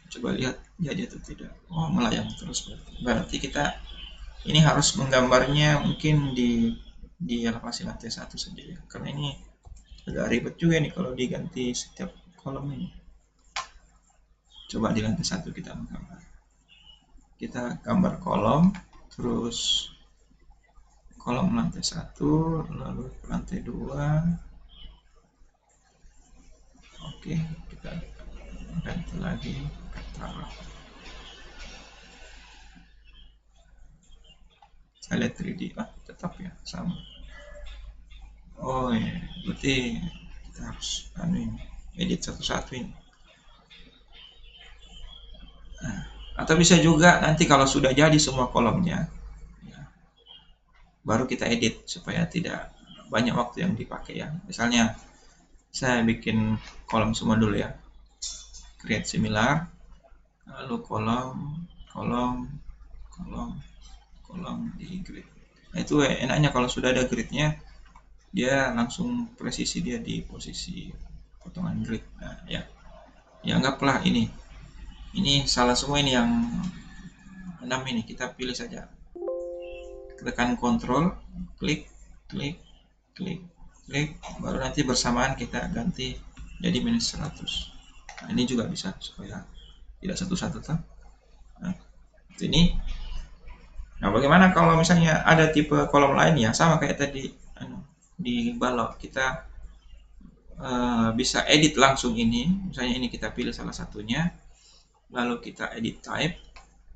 [SPEAKER 1] Coba lihat jadi atau tidak. Oh, melayang terus berarti kita ini harus menggambarnya mungkin di di elevasi lantai 1 saja ya, karena ini agak ribet juga nih kalau diganti setiap kolom ini. Coba di lantai 1 kita menggambar. Kita gambar kolom, terus kolom lantai 1, lalu lantai 2. Oke, kita ganti lagi, taruh. Saya lihat 3D, tetap ya sama. Oh ya, berarti kita harus ini, edit satu-satu ini. Nah, atau bisa juga nanti kalau sudah jadi semua kolomnya, ya, baru kita edit supaya tidak banyak waktu yang dipakai ya. Misalnya saya bikin kolom semua dulu ya, create similar, lalu kolom di grid. Nah, itu enaknya kalau sudah ada gridnya, dia langsung presisi dia di posisi potongan grid. Nah, ya anggaplah ini salah semua, ini yang 6 ini kita pilih saja, tekan Ctrl, klik, baru nanti bersamaan kita ganti jadi minus 100. Nah, ini juga bisa supaya tidak satu-satu kan. Nah, ini. Nah, bagaimana kalau misalnya ada tipe kolom lain ya, sama kayak tadi di balok, kita bisa edit langsung ini. Misalnya ini kita pilih salah satunya, lalu kita edit type,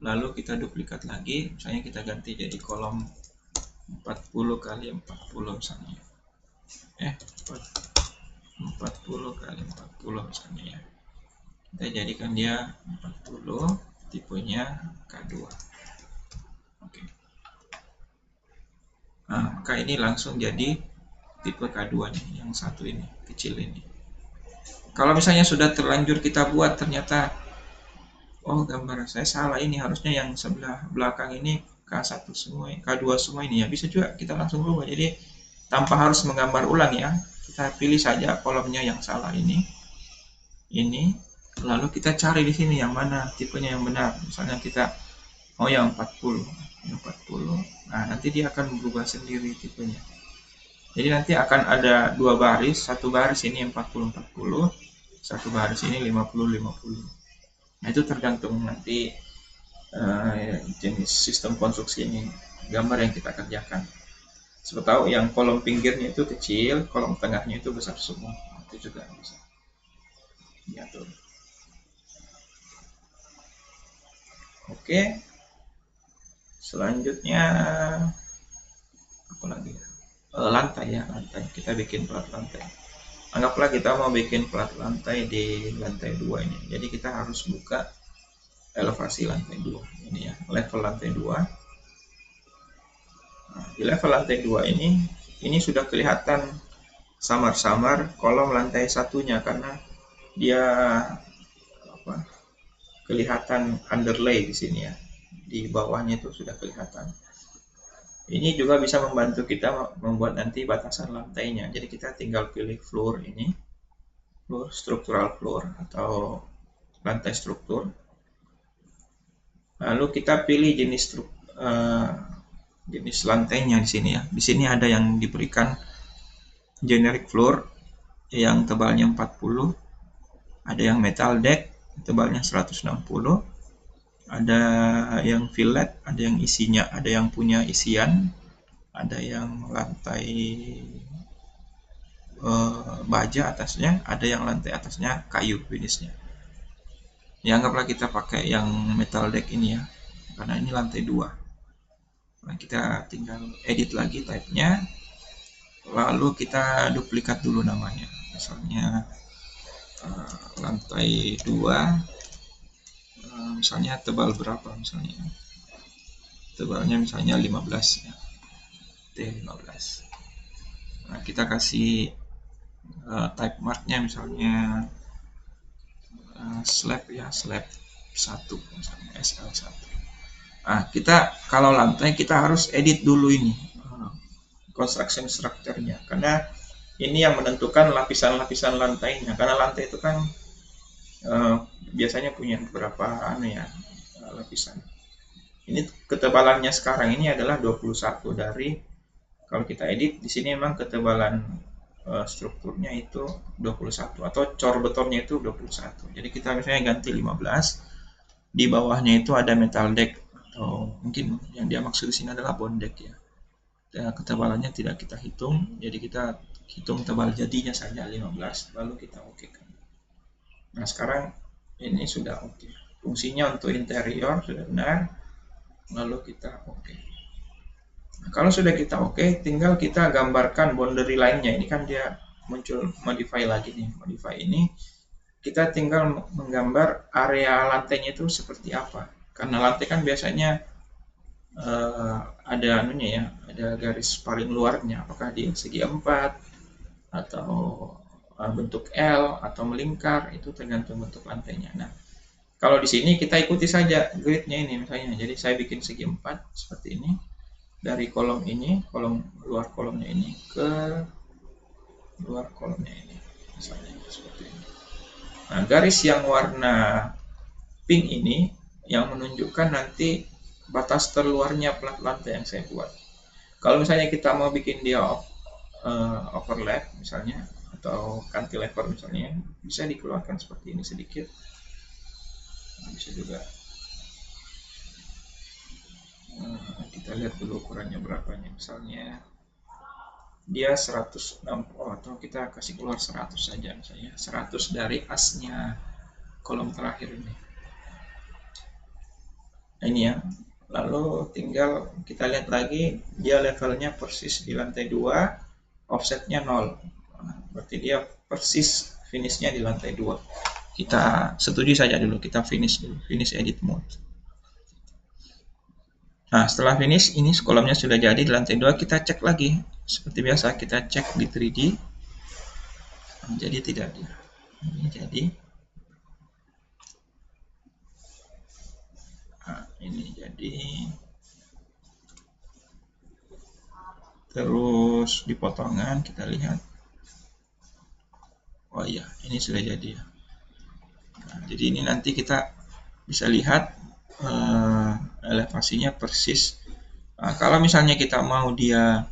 [SPEAKER 1] lalu kita duplikat lagi, misalnya kita ganti jadi kolom 40 kali 40 misalnya. 40 kali 40 misalnya ya. Kita jadikan dia 40, tipenya K2. Oke. Nah, maka ini langsung jadi tipe K2 nih, yang satu ini, kecil ini. Kalau misalnya sudah terlanjur kita buat, ternyata gambar saya salah, ini harusnya yang sebelah belakang ini K1 semua, K2 semua ini ya, bisa juga kita langsung rubah. Jadi tanpa harus menggambar ulang ya, kita pilih saja kolomnya yang salah ini, lalu kita cari di sini yang mana tipenya yang benar. Misalnya kita mau yang 40. Nah, nanti dia akan berubah sendiri tipenya. Jadi nanti akan ada 2 baris, satu baris ini 40, satu baris ini 50. Nah, itu tergantung nanti jenis sistem konstruksi ini, gambar yang kita kerjakan. Siapa tahu yang kolom pinggirnya itu kecil, kolom tengahnya itu besar semua. Itu juga bisa diatur. Oke. Selanjutnya apa lagi? Lantai ya, lantai. Kita bikin plat lantai. Anggaplah kita mau bikin plat lantai di lantai 2 ini. Jadi kita harus buka elevasi lantai 2 ini ya, level lantai 2. Nah, di level lantai 2 ini sudah kelihatan samar-samar kolom lantai satunya, karena dia kelihatan underlay di sini ya, di bawahnya itu sudah kelihatan. Ini juga bisa membantu kita membuat nanti batasan lantainya. Jadi kita tinggal pilih floor ini, floor, structural floor atau lantai struktur. Lalu kita pilih jenis lantainya di sini ya. Di sini ada yang diberikan generic floor yang tebalnya 40, ada yang metal deck tebalnya 160, ada yang fillet, ada yang isinya, ada yang punya isian, ada yang lantai baja atasnya, ada yang lantai atasnya kayu finishnya. Ya, anggaplah kita pakai yang metal deck ini ya, karena ini lantai 2. Nah, kita tinggal edit lagi type-nya, lalu kita duplikat dulu namanya. Misalnya lantai 2, misalnya tebal berapa, misalnya tebalnya misalnya 15 ya, T15. Nah, kita kasih type marknya misalnya slab ya, slab 1 misalnya, SL1. Nah, kita kalau lantai kita harus edit dulu ini construction structure-nya, karena ini yang menentukan lapisan-lapisan lantainya, karena lantai itu kan biasanya punya beberapa lapisan. Ini ketebalannya sekarang ini adalah 21 dari Kalau kita edit di sini memang ketebalan strukturnya itu 21 atau cor betonnya itu 21. Jadi kita misalnya ganti 15, di bawahnya itu ada metal deck atau mungkin yang dia maksud di sini adalah bond deck ya. Ketebalannya tidak kita hitung, jadi kita hitung tebal jadinya saja 15, lalu kita okekan. Nah sekarang ini sudah oke. Fungsinya untuk interior sudah benar, lalu kita oke. Nah, kalau sudah kita oke, tinggal kita gambarkan boundary line-nya. Ini kan dia muncul modify lagi nih. Modify ini kita tinggal menggambar area lantainya itu seperti apa. Karena lantai kan biasanya ada anunya ya, ada garis paling luarnya. Apakah di segi 4 atau bentuk L atau melingkar, itu tergantung bentuk lantainya. Nah, kalau di sini kita ikuti saja gridnya ini misalnya. Jadi saya bikin segi 4 seperti ini. Dari kolom ini, kolom luar kolomnya ini ke luar kolomnya ini, misalnya seperti ini. Nah, garis yang warna pink ini yang menunjukkan nanti batas terluarnya plat lantai yang saya buat. Kalau misalnya kita mau bikin dia overlap misalnya atau cantilever misalnya, bisa dikeluarkan seperti ini sedikit. Bisa juga kita lihat dulu ukurannya berapanya, misalnya dia 160 atau kita kasih keluar 100 saja misalnya, 100 dari asnya kolom terakhir ini. Nah, ini ya. Lalu tinggal kita lihat lagi dia levelnya persis di lantai 2, offsetnya 0. Berarti dia persis finishnya di lantai 2. Kita setujui saja dulu, kita finish dulu, finish edit mode. Nah, setelah finish, ini kolomnya sudah jadi di lantai 2, kita cek lagi. Seperti biasa, kita cek di 3D. Nah, jadi tidak dia. Ini jadi. Nah, ini jadi. Terus di potongan kita lihat. Oh iya, ini sudah jadi ya. Nah, jadi ini nanti kita bisa lihat elevasinya persis. Nah, kalau misalnya kita mau dia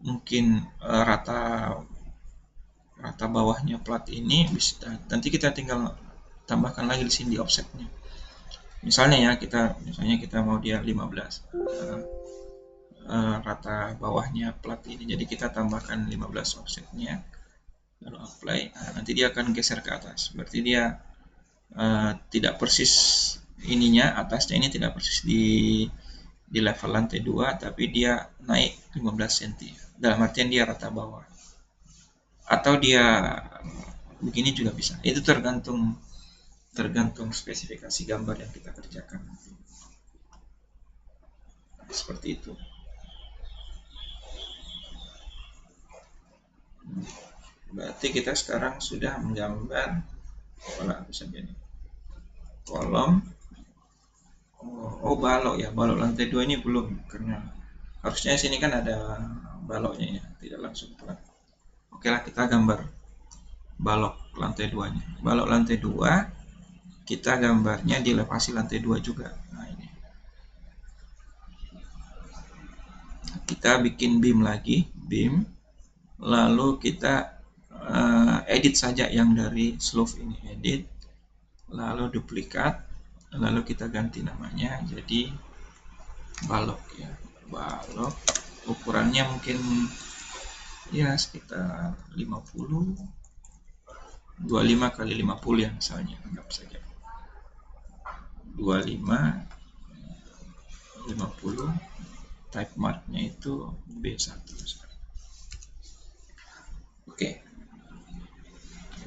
[SPEAKER 1] mungkin rata bawahnya plat ini, bisa nanti kita tinggal tambahkan lagi di sini di offsetnya. Misalnya ya misalnya kita mau dia 15 rata bawahnya plat ini, jadi kita tambahkan 15 offsetnya, lalu apply. Nah, nanti dia akan geser ke atas, berarti dia tidak persis ininya, atasnya ini tidak persis di level lantai 2, tapi dia naik 15 cm. Dalam artian dia rata bawah. Atau dia begini juga bisa. Itu tergantung spesifikasi gambar yang kita kerjakan. Seperti itu. Berarti kita sekarang sudah menggambar kolom. Oh, balok ya, balok lantai 2 ini belum, karena harusnya sini kan ada baloknya ya, tidak langsung plat. Oke lah, kita gambar balok lantai 2-nya. Balok lantai 2 kita gambarnya di elevasi lantai 2 juga. Nah, ini. Kita bikin beam lagi, beam. Lalu kita edit saja yang dari slope ini, edit. Lalu duplikat. Lalu kita ganti namanya jadi balok ya, balok. Ukurannya mungkin ya sekitar 25 kali 50 ya, misalnya anggap saja 25 50. Type marknya itu B1. Oke.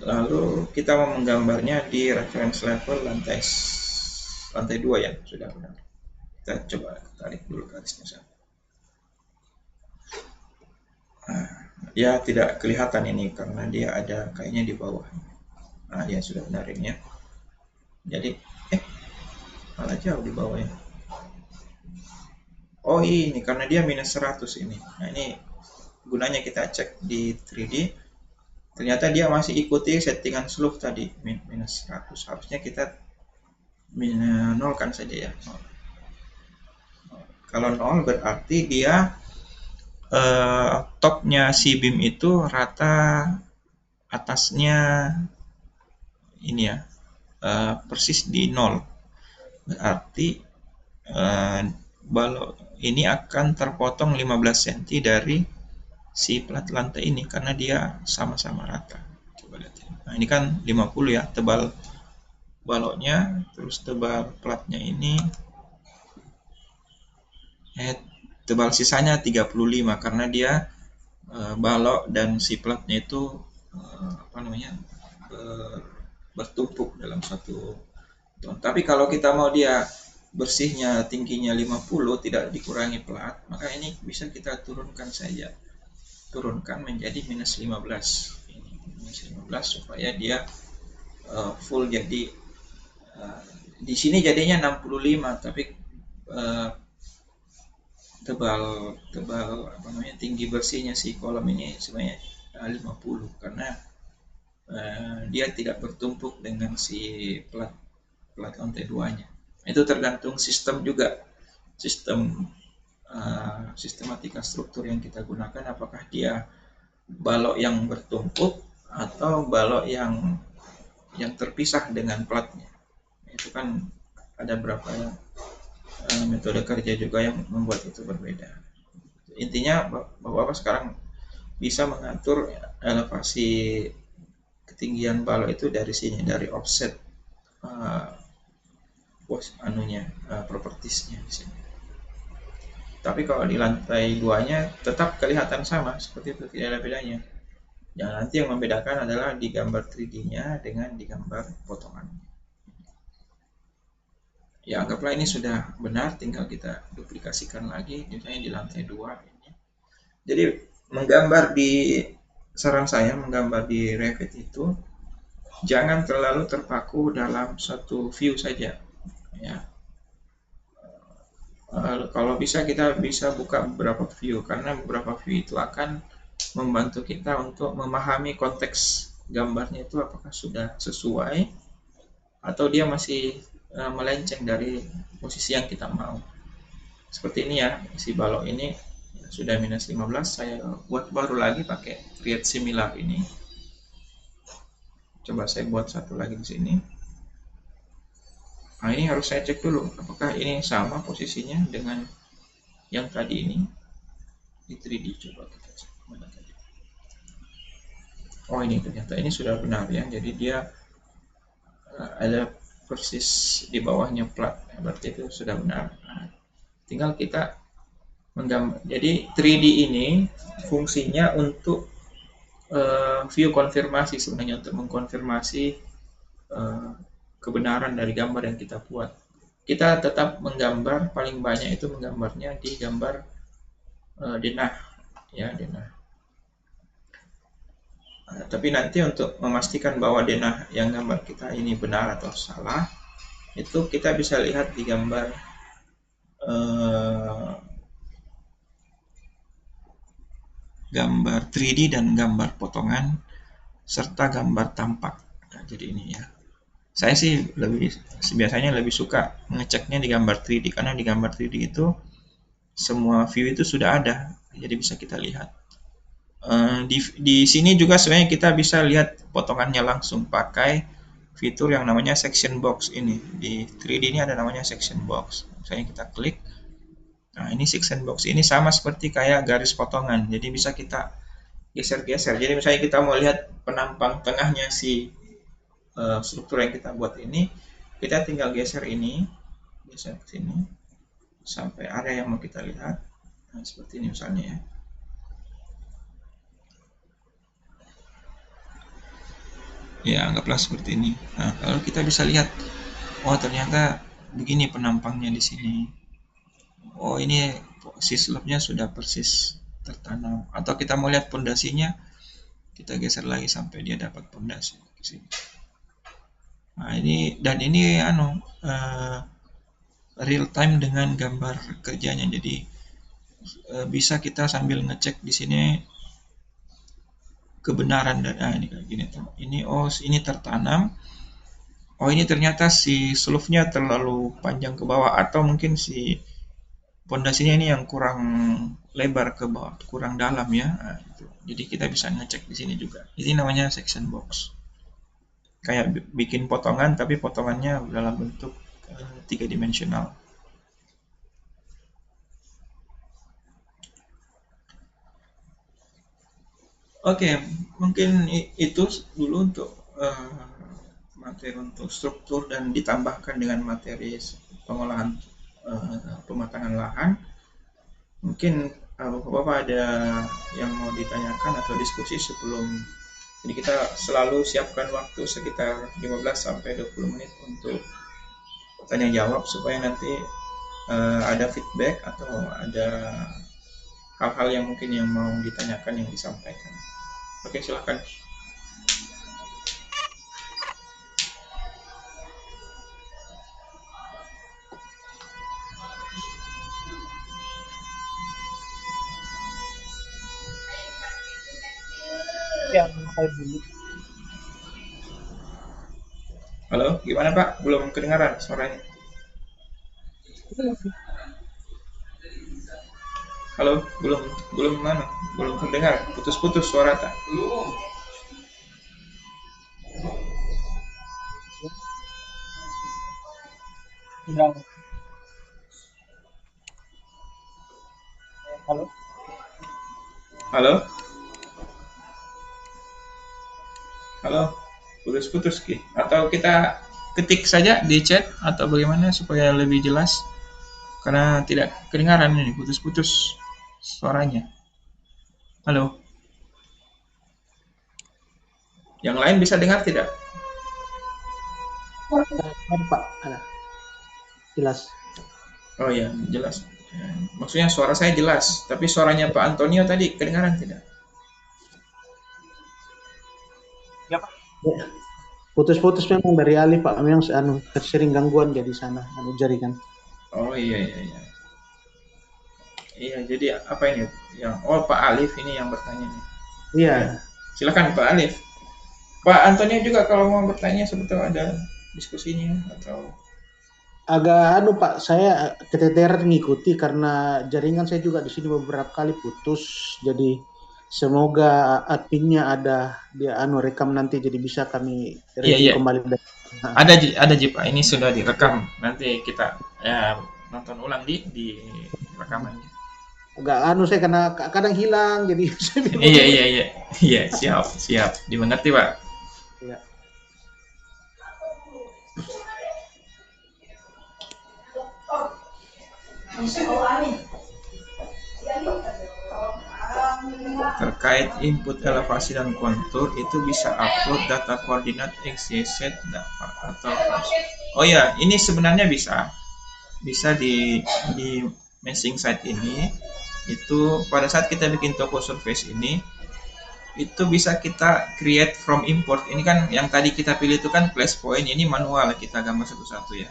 [SPEAKER 1] Lalu kita mau menggambarnya di reference level lantai 2 ya, sudah benar. Kita coba tarik dulu garisnya sana. Nah, ya tidak kelihatan ini karena dia ada kayaknya di bawah. Nah, ya sudah benar ini ya. Jadi malah jauh di bawah ya. Oh ini karena dia minus 100 ini. Nah, ini gunanya kita cek di 3D. Ternyata dia masih ikuti settingan slope tadi minus 100. Harusnya kita nolkan saja ya. Kalau 0 berarti dia topnya si beam itu rata atasnya ini ya, persis di 0. Berarti balok ini akan terpotong 15 cm dari si plat lantai ini karena dia sama-sama rata. Coba lihat ya. Nah, ini kan 50 ya tebal baloknya, terus tebal platnya ini tebal sisanya 35 karena dia balok dan si platnya itu bertumpuk dalam satu ton. Tapi kalau kita mau dia bersihnya tingginya 50 tidak dikurangi plat, maka ini bisa kita turunkan saja. Turunkan menjadi minus 15. Ini minus 15 supaya dia full jadi di sini jadinya 65 tapi tebal tinggi bersihnya si kolom ini sebenarnya 50 karena dia tidak bertumpuk dengan si plat lantai 2-nya. Itu tergantung sistem juga, sistematika struktur yang kita gunakan, apakah dia balok yang bertumpuk atau balok yang terpisah dengan platnya. Itu kan ada beberapa metode kerja juga yang membuat itu berbeda. Intinya Bapak-Bapak sekarang bisa mengatur elevasi ketinggian balok itu dari sini, dari offset propertiesnya di sini. Tapi kalau di lantai 2-nya tetap kelihatan sama, seperti itu, tidak ada bedanya. Yang nanti yang membedakan adalah di gambar 3D-nya dengan di gambar potongannya. Ya, anggaplah ini sudah benar, tinggal kita duplikasikan lagi, misalnya di lantai 2 ini. Jadi saran saya menggambar di Revit itu jangan terlalu terpaku dalam satu view saja. Ya. Kalau bisa kita bisa buka beberapa view karena beberapa view itu akan membantu kita untuk memahami konteks gambarnya itu apakah sudah sesuai atau dia masih melenceng dari posisi yang kita mau. Seperti ini ya, si balok ini sudah minus 15, saya buat baru lagi pakai create similar ini. Coba saya buat satu lagi di sini. Nah, ini harus saya cek dulu apakah ini sama posisinya dengan yang tadi ini di 3D. Coba kita cek mana tadi. Oh, ini ternyata ini sudah benar ya, jadi dia ada persis di bawahnya plat, berarti itu sudah benar. Nah, tinggal kita menggambar. Jadi 3D ini fungsinya untuk view konfirmasi sebenarnya, untuk mengkonfirmasi kebenaran dari gambar yang kita buat. Kita tetap menggambar, paling banyak itu menggambarnya di gambar denah ya, denah. Tapi nanti untuk memastikan bahwa denah yang gambar kita ini benar atau salah, itu kita bisa lihat di gambar gambar 3D dan gambar potongan serta gambar tampak. Nah, jadi ini ya. Saya sih biasanya lebih suka mengeceknya di gambar 3D karena di gambar 3D itu semua view itu sudah ada, jadi bisa kita lihat. Di sini juga sebenarnya kita bisa lihat potongannya langsung pakai fitur yang namanya section box ini. Di 3D ini ada namanya section box. Misalnya kita klik. Nah, ini section box ini sama seperti kayak garis potongan. Jadi bisa kita geser-geser. Jadi misalnya kita mau lihat penampang tengahnya si struktur yang kita buat ini, kita tinggal geser ini, geser ke sini sampai area yang mau kita lihat. Nah, seperti ini misalnya ya. Ya, anggaplah seperti ini. Nah, kalau kita bisa lihat, oh ternyata begini penampangnya di sini. Oh, ini si slope-nya sudah persis tertanam. Atau kita mau lihat pondasinya, kita geser lagi sampai dia dapat pondasi di sini. Nah, ini real time dengan gambar kerjanya. Jadi bisa kita sambil ngecek di sini kebenaran dari ini kayak gini tuh. Ini tertanam. Oh, ini ternyata si slope-nya terlalu panjang ke bawah atau mungkin si pondasinya ini yang kurang lebar ke bawah, kurang dalam ya. Nah, itu. Jadi kita bisa ngecek di sini juga. Ini namanya section box. Kayak bikin potongan, tapi potongannya dalam bentuk 3 dimensional. Oke, mungkin itu dulu untuk materi untuk struktur dan ditambahkan dengan materi pengolahan pematangan lahan. Mungkin Bapak ada yang mau ditanyakan atau diskusi sebelum. Jadi kita selalu siapkan waktu sekitar 15 sampai 20 menit untuk tanya jawab supaya nanti ada feedback atau ada hal-hal yang mungkin yang mau ditanyakan yang disampaikan. Oke, silakan.
[SPEAKER 4] Yang saya dulu.
[SPEAKER 1] Halo, gimana Pak? Belum kedengaran suaranya. Halo, belum mana? Belum terdengar. Putus-putus suara tak?
[SPEAKER 4] Yang halo.
[SPEAKER 1] Halo? Halo? Putus-putus Ki. Atau kita ketik saja di chat atau bagaimana supaya lebih jelas? Karena tidak kedengaran ini, putus-putus suaranya. Halo? Yang lain bisa dengar tidak?
[SPEAKER 2] Ada Pak, ada. Jelas.
[SPEAKER 1] Oh ya, jelas. Maksudnya suara saya jelas, tapi suaranya Pak Antonio tadi kedengaran tidak?
[SPEAKER 4] Ya Pak.
[SPEAKER 2] Putus-putus memang dari Ali Pak, memang sering gangguan dia di sana, jaringan.
[SPEAKER 1] Oh iya. Iya, jadi apa ini? Pak Alif ini yang bertanya nih.
[SPEAKER 2] Iya.
[SPEAKER 1] Silakan Pak Alif. Pak Antonio juga kalau mau bertanya sebetulnya ada diskusinya atau
[SPEAKER 2] Agak Pak, saya keteteran mengikuti karena jaringan saya juga di sini beberapa kali putus. Jadi semoga adminnya ada dia rekam nanti jadi bisa kami review kembali.
[SPEAKER 1] Ada Pak, ini sudah direkam. Nanti kita nonton ulang di rekamannya.
[SPEAKER 2] Agak saya karena kadang hilang jadi
[SPEAKER 1] Iya, siap. Dimengerti, Pak.
[SPEAKER 2] Iya.
[SPEAKER 1] Terkait input elevasi dan kontur itu bisa upload data koordinat XYZ atau oh ya, ini sebenarnya bisa di meshing site ini. Itu pada saat kita bikin toko surface ini itu bisa kita create from import. Ini kan yang tadi kita pilih itu kan place point, ini manual kita gambar satu-satu ya.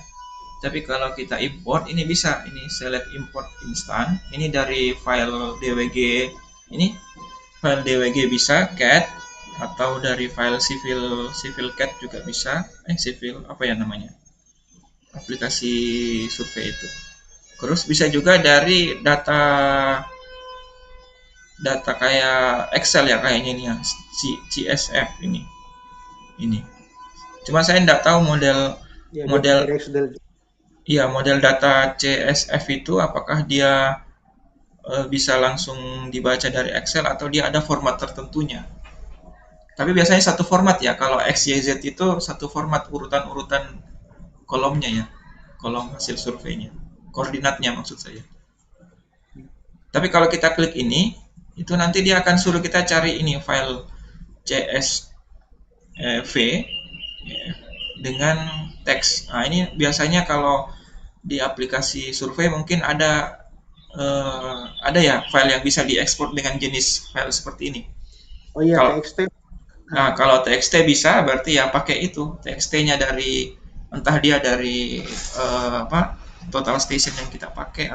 [SPEAKER 1] Tapi kalau kita import ini bisa, ini select import instant, ini dari file DWG, ini file DWG bisa CAD atau dari file civil CAD juga bisa, civil apa ya namanya, aplikasi survei itu. Terus bisa juga dari data kayak Excel ya, kayaknya ini ya, CSF ini. Cuma saya tidak tahu model model data CSF itu apakah dia bisa langsung dibaca dari Excel atau dia ada format tertentunya. Tapi biasanya satu format ya, kalau XYZ itu satu format urutan-urutan kolomnya ya, kolom hasil surveinya, koordinatnya maksud saya. Tapi kalau kita klik ini, itu nanti dia akan suruh kita cari ini file CSV dengan teks. Nah ini biasanya kalau di aplikasi survei mungkin ada ya file yang bisa diekspor dengan jenis file seperti ini.
[SPEAKER 2] Oh iya, TXT.
[SPEAKER 1] Nah kalau TXT bisa, berarti ya pakai itu TXT-nya dari entah dia dari total station yang kita pakai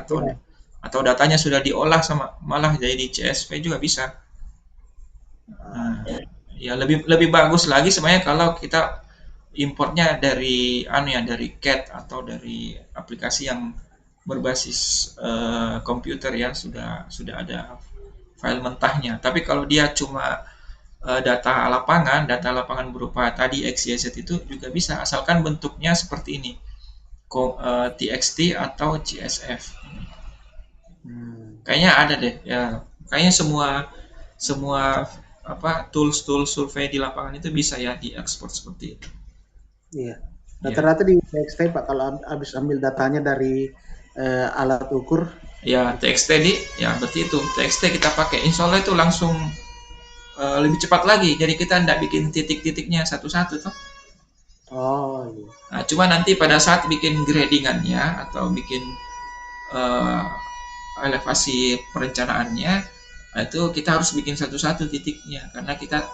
[SPEAKER 1] atau datanya sudah diolah sama malah jadi CSV juga bisa. Nah, ya lebih bagus lagi sebenarnya kalau kita importnya dari dari CAD atau dari aplikasi yang berbasis komputer ya, sudah ada file mentahnya. Tapi kalau dia cuma data lapangan berupa tadi X, Y, Z itu juga bisa, asalkan bentuknya seperti ini, TXT atau CSF. Kayaknya ada deh ya. Kayaknya semua tools survei di lapangan itu bisa ya diekspor seperti itu.
[SPEAKER 2] Iya. Rata-rata di TXT Pak, kalau habis ambil datanya dari alat ukur.
[SPEAKER 1] Ya TXT ya berarti itu TXT kita pakai. Insya Allah itu langsung lebih cepat lagi. Jadi kita tidak bikin titik-titiknya satu-satu toh.
[SPEAKER 2] Oh iya.
[SPEAKER 1] Nah, cuma nanti pada saat bikin gradingannya atau bikin elevasi perencanaannya, itu kita harus bikin satu-satu titiknya, karena kita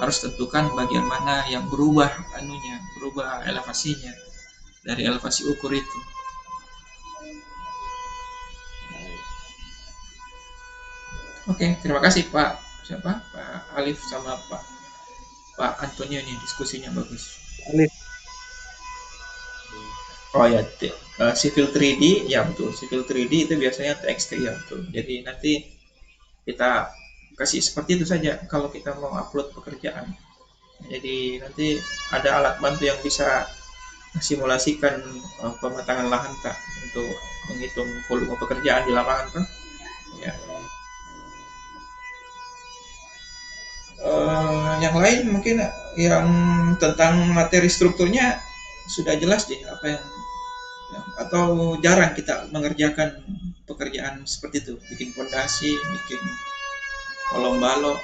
[SPEAKER 1] harus tentukan bagian mana yang berubah elevasinya dari elevasi ukur itu. Oke, terima kasih Pak Alif sama Pak Antonio nih, diskusinya bagus.
[SPEAKER 2] Alif.
[SPEAKER 1] Oh ya, Civil 3D ya betul. Civil 3D itu biasanya TXT ya betul. Jadi nanti kita kasih seperti itu saja kalau kita mau upload pekerjaan. Jadi nanti ada alat bantu yang bisa simulasikan pematangan lahan Pak, untuk menghitung volume pekerjaan di lapangan Pak. Ya. Yang lain mungkin yang tentang materi strukturnya sudah jelas deh apa yang atau jarang kita mengerjakan pekerjaan seperti itu, bikin fondasi, bikin kolom balok.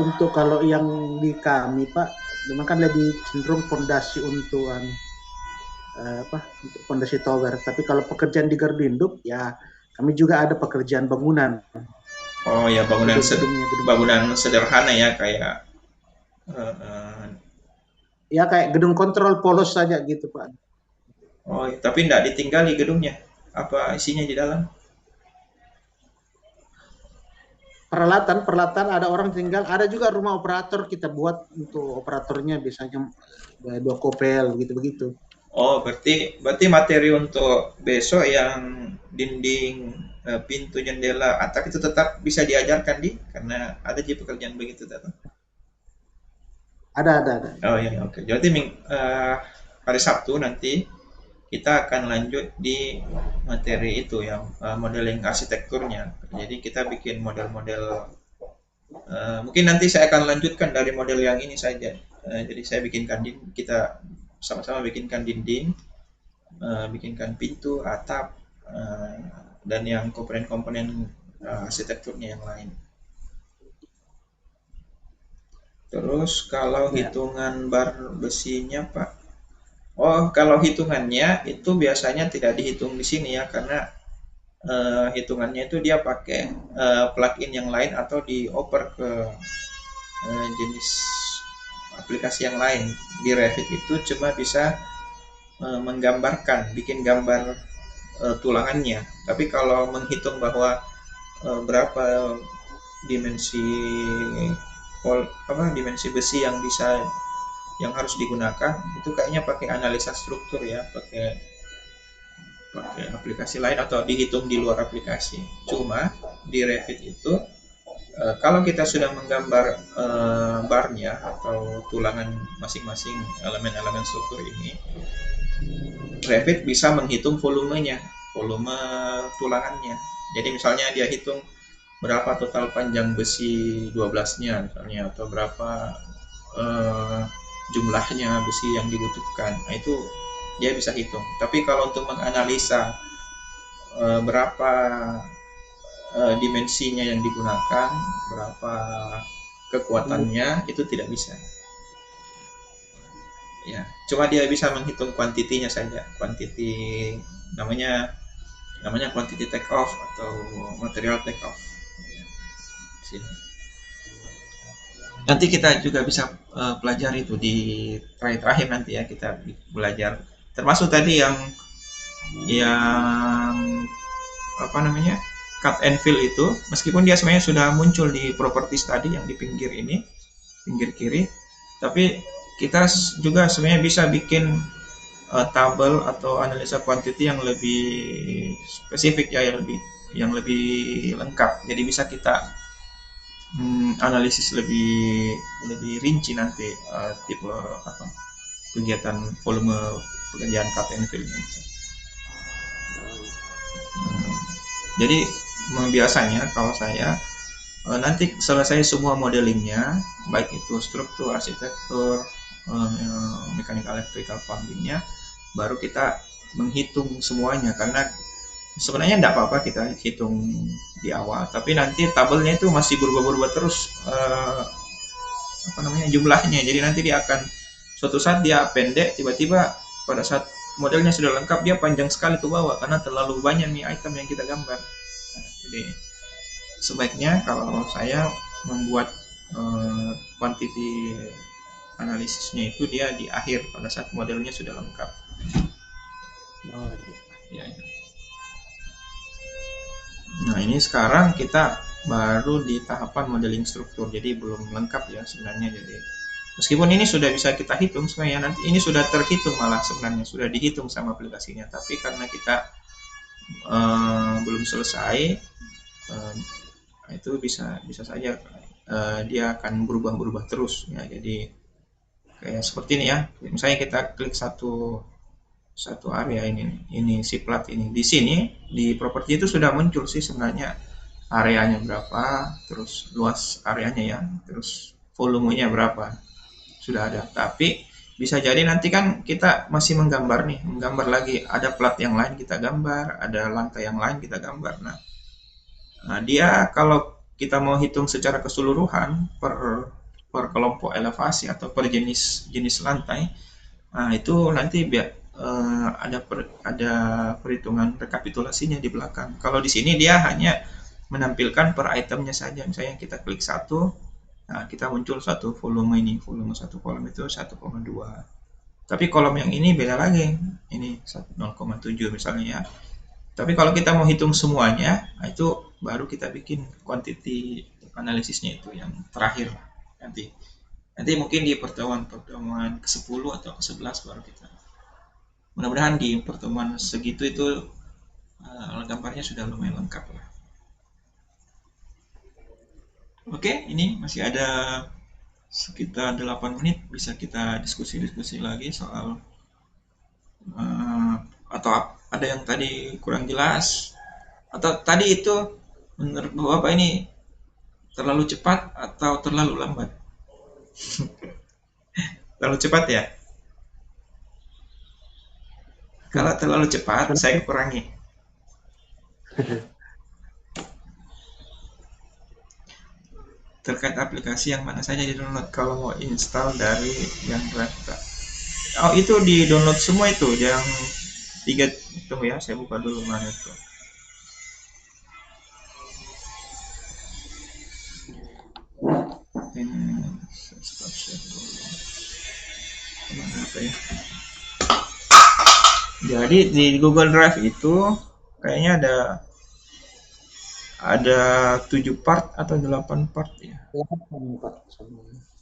[SPEAKER 2] Untuk kalau yang di kami Pak, memang kan lebih cenderung fondasi untuk untuk fondasi tower. Tapi kalau pekerjaan di Gardu ya kami juga ada pekerjaan bangunan.
[SPEAKER 1] Oh ya, bangunan sederhana ya, kayak
[SPEAKER 2] ya kayak gedung kontrol polos saja gitu Pak.
[SPEAKER 1] Oh, tapi tidak ditinggali gedungnya, apa isinya di dalam?
[SPEAKER 2] Peralatan ada orang tinggal, ada juga rumah operator kita buat untuk operatornya, biasanya 2 kopel begitu.
[SPEAKER 1] Oh, berarti materi untuk besok yang dinding, pintu, jendela, atap itu tetap bisa diajarkan karena ada pekerjaan begitu tetap.
[SPEAKER 2] Ada.
[SPEAKER 1] Oh iya, oke. Jadi hari Sabtu nanti kita akan lanjut di materi itu yang modeling arsitekturnya. Jadi kita bikin model-model. Mungkin nanti saya akan lanjutkan dari model yang ini saja. Jadi saya kita sama-sama bikinkan dinding, bikinkan pintu, atap, dan yang komponen-komponen arsitekturnya yang lain. Terus kalau hitungan bar besinya Pak, kalau hitungannya itu biasanya tidak dihitung di sini ya, karena hitungannya itu dia pakai plugin yang lain atau dioper ke jenis aplikasi yang lain. Di Revit itu cuma bisa menggambarkan, bikin gambar tulangannya. Tapi kalau menghitung bahwa berapa dimensi besi yang harus digunakan, itu kayaknya pakai analisa struktur ya, pakai aplikasi lain atau dihitung di luar aplikasi. Cuma di Revit itu kalau kita sudah menggambar barnya atau tulangan masing-masing elemen-elemen struktur ini, Revit bisa menghitung volume tulangannya. Jadi misalnya dia hitung berapa total panjang besi 12-nya misalnya, atau berapa jumlahnya besi yang dibutuhkan. Nah, itu dia bisa hitung. Tapi kalau untuk menganalisa berapa dimensinya yang digunakan, berapa kekuatannya, itu tidak bisa. Ya, cuma dia bisa menghitung kuantitinya saja. Kuantiti namanya quantity take off atau material take off. Sini. Nanti kita juga bisa pelajari itu di terakhir nanti ya, kita belajar. Termasuk tadi yang cut and fill itu, meskipun dia sebenarnya sudah muncul di properties tadi yang di pinggir kiri, tapi kita juga sebenarnya bisa bikin tabel atau analisa quantity yang lebih spesifik ya, yang lebih lengkap. Jadi bisa kita analisis lebih lebih rinci nanti tipe apa kegiatan volume pekerjaan cut and fill. Jadi biasanya kalau saya nanti selesai semua modelingnya, baik itu struktur, arsitektur, mechanical electrical plumbingnya, baru kita menghitung semuanya. Karena sebenarnya tidak apa-apa kita hitung di awal, tapi nanti tabelnya itu masih berubah-ubah terus apa namanya jumlahnya. Jadi nanti dia akan suatu saat dia pendek, tiba-tiba pada saat modelnya sudah lengkap dia panjang sekali ke bawah karena terlalu banyak nih item yang kita gambar. Nah, jadi sebaiknya kalau saya membuat quantity analisisnya itu dia di akhir pada saat modelnya sudah lengkap.
[SPEAKER 2] Oh,
[SPEAKER 1] Ya. Nah ini sekarang kita baru di tahapan modeling struktur, jadi belum lengkap ya sebenarnya. Jadi meskipun ini sudah bisa kita hitung sebenarnya, nanti ini sudah terhitung malah sebenarnya sudah dihitung sama aplikasinya, tapi karena kita belum selesai, itu bisa saja dia akan berubah-berubah terus ya. Jadi kayak seperti ini ya, misalnya kita klik satu area ini si plat ini, di sini di properti itu sudah muncul sih sebenarnya areanya berapa, terus luas areanya ya, terus volumenya berapa sudah ada. Tapi bisa jadi nanti kan kita masih menggambar lagi, ada plat yang lain kita gambar, ada lantai yang lain kita gambar. Nah dia kalau kita mau hitung secara keseluruhan per kelompok elevasi atau per jenis lantai, nah itu nanti ada perhitungan rekapitulasinya di belakang. Kalau di sini dia hanya menampilkan per itemnya saja. Misalnya kita klik satu, nah kita muncul satu volume ini, volume satu kolom itu 1,2. Tapi kolom yang ini beda lagi, ini 0,7 misalnya ya. Tapi kalau kita mau hitung semuanya, nah itu baru kita bikin quantity analisisnya itu yang terakhir nanti. Nanti mungkin di pertemuan ke-10 atau ke-11 baru kita. Mudah-mudahan di pertemuan segitu itu gambarnya sudah lumayan lengkap lah. Oke, ini masih ada sekitar 8 menit, bisa kita diskusi-diskusi lagi soal atau ada yang tadi kurang jelas, atau tadi itu menurut Bapak ini terlalu cepat atau terlalu lambat? Terlalu cepat ya? Kalau terlalu cepat, saya kurangi. Terkait aplikasi yang mana saja di-download kalau mau install dari yang Drive. Oh, itu di-download semua itu, yang 3, tunggu ya, saya buka dulu mana itu. Apa ya? Jadi di Google Drive itu kayaknya ada 7 part atau 8 part ya.
[SPEAKER 2] 8 Pak.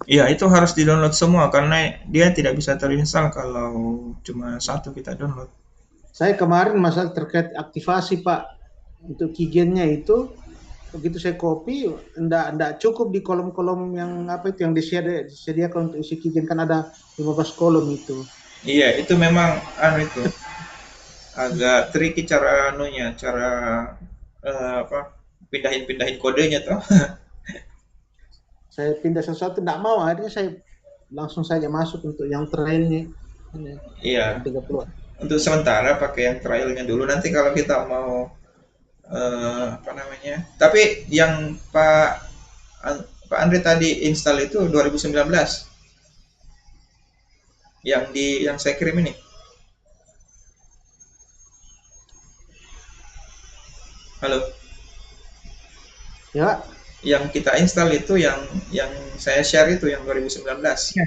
[SPEAKER 1] Iya, itu harus di-download semua karena dia tidak bisa terinstall kalau cuma satu kita download.
[SPEAKER 2] Saya kemarin masalah terkait aktivasi Pak, untuk keygennya itu begitu saya copy enggak cukup di kolom-kolom yang apa itu yang disediakan untuk isi keygen, kan ada 15 kolom itu.
[SPEAKER 1] Iya, itu memang itu agak tricky cara apa pindahin kodenya tuh.
[SPEAKER 2] Saya pindah sesuatu enggak mau, akhirnya saya langsung saja masuk untuk yang trailnya.
[SPEAKER 1] Iya.
[SPEAKER 2] Yang 30.
[SPEAKER 1] Untuk sementara pakai yang trialnya dulu, nanti kalau kita mau apa namanya. Tapi yang Pak Andre tadi install itu 2019. Yang saya kirim ini. Halo.
[SPEAKER 2] Ya.
[SPEAKER 1] Yang kita install itu yang saya share itu yang 2019.
[SPEAKER 2] Ya.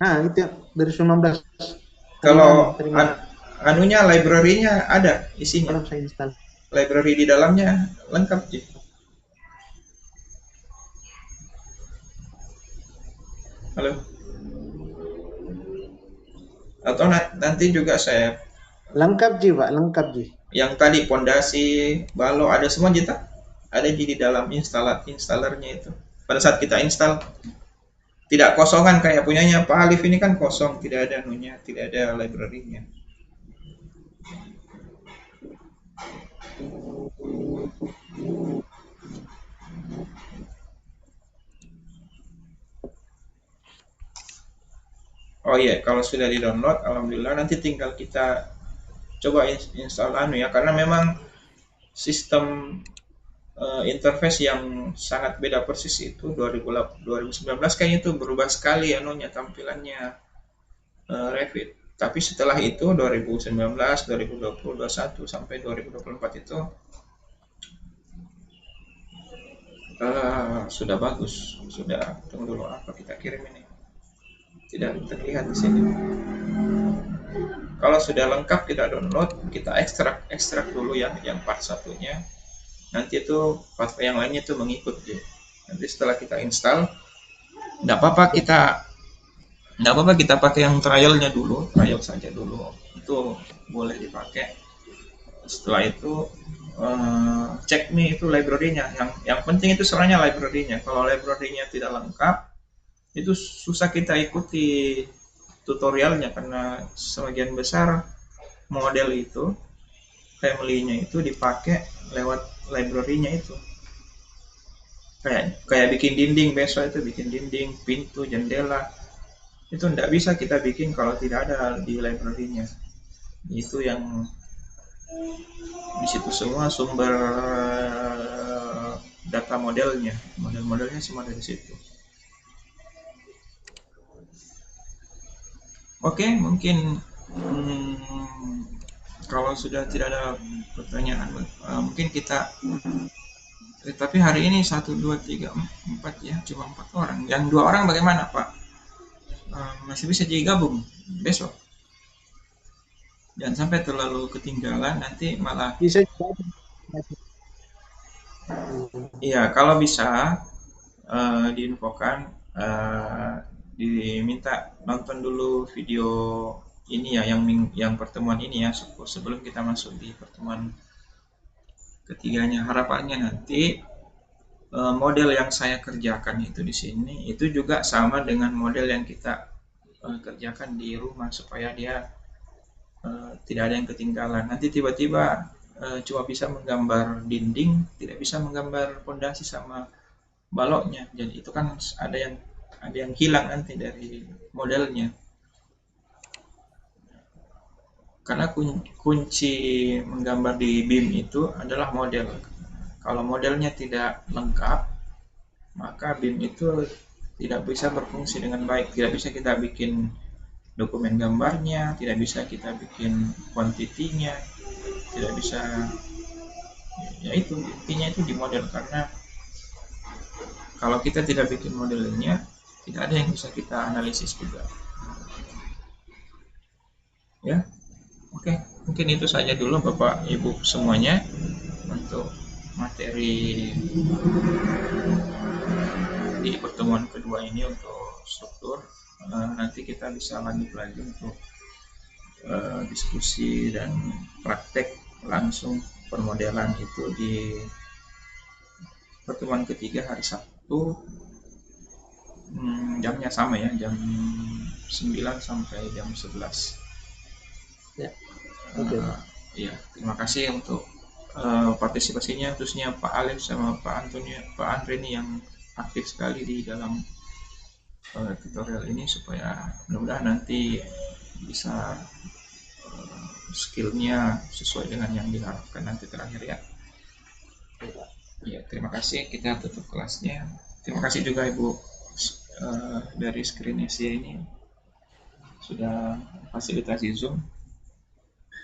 [SPEAKER 2] Nah, itu dari 2019.
[SPEAKER 1] Kalau anunya library-nya ada isinya.
[SPEAKER 2] Kalau saya install.
[SPEAKER 1] Library di dalamnya lengkap sih. Halo. Atau nanti juga saya
[SPEAKER 2] Lengkap Ji, Pak, lengkap Ji.
[SPEAKER 1] yang tadi pondasi, balok ada semua Jita. Ada di dalam installernya itu. Pada saat kita install tidak kosongan kayak punyanya Pak Alif ini kan kosong, tidak ada anunya, tidak ada library-nya. Oh iya, kalau sudah di-download, alhamdulillah nanti tinggal kita coba install anu ya, karena memang sistem interface yang sangat beda persis itu 2019 kayaknya itu berubah sekali anunya tampilannya Revit. Tapi setelah itu 2019, 2020, 2021 sampai 2024 itu sudah bagus. Sudah, tunggu dulu apa kita kirim ini. Tidak terlihat di sini. Kalau sudah lengkap kita download, kita ekstrak dulu yang part satunya. Nanti itu part yang lainnya itu mengikuti. Nanti setelah kita install, nggak apa-apa kita pakai yang trialnya dulu, trial saja dulu. Itu boleh dipakai. Setelah itu cek nih itu library-nya. Yang penting itu sebenarnya library-nya. Kalau library-nya tidak lengkap, itu susah kita ikuti tutorialnya karena sebagian besar model itu family-nya itu dipakai lewat library-nya itu. Kayak bikin dinding, besok itu bikin dinding, pintu, jendela. Itu tidak bisa kita bikin kalau tidak ada di library-nya. Itu yang di situ semua sumber data modelnya. Model-modelnya semua dari situ. Oke, mungkin kalau sudah tidak ada pertanyaan, mungkin kita. Tapi hari ini 1, 2, 3, 4 ya, cuma 4 orang. Yang 2 orang bagaimana Pak? Masih bisa jadi gabung besok. Jangan sampai terlalu ketinggalan, nanti malah.
[SPEAKER 2] Bisa.
[SPEAKER 1] Iya, kalau bisa diinfokan, diminta nonton dulu video ini ya, yang pertemuan ini ya, sebelum kita masuk di pertemuan ketiganya. Harapannya nanti model yang saya kerjakan itu di sini itu juga sama dengan model yang kita kerjakan di rumah supaya dia tidak ada yang ketinggalan. Nanti tiba-tiba cuma bisa menggambar dinding, tidak bisa menggambar pondasi sama baloknya. Jadi itu kan ada yang hilang nanti dari modelnya. Karena kunci menggambar di BIM itu adalah model. Kalau modelnya tidak lengkap, maka BIM itu tidak bisa berfungsi dengan baik. Tidak bisa kita bikin dokumen gambarnya, tidak bisa kita bikin kuantitinya, tidak bisa. Ya itu intinya itu di model, karena kalau kita tidak bikin modelnya, tidak ada yang bisa kita analisis juga. Ya, oke, mungkin itu saja dulu Bapak Ibu semuanya untuk materi di pertemuan kedua ini untuk struktur. Nanti kita bisa lanjut lagi untuk diskusi dan praktek langsung permodelan itu di pertemuan ketiga hari Sabtu. Jamnya sama ya, jam 9 sampai jam 11.
[SPEAKER 2] Ya. Oke.
[SPEAKER 1] Ya, terima kasih untuk partisipasinya, khususnya Pak Alif sama Pak Andre ini yang aktif sekali di dalam tutorial ini, supaya mudah-mudahan nanti bisa skillnya sesuai dengan yang diharapkan nanti terakhir ya. Ya, terima kasih, kita tutup kelasnya. Terima kasih juga Ibu dari Screen Asia ini sudah fasilitasi Zoom.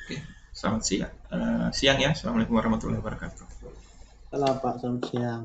[SPEAKER 1] Oke, selamat siang ya. Assalamualaikum warahmatullahi wabarakatuh.
[SPEAKER 2] Salam Pak, selamat siang.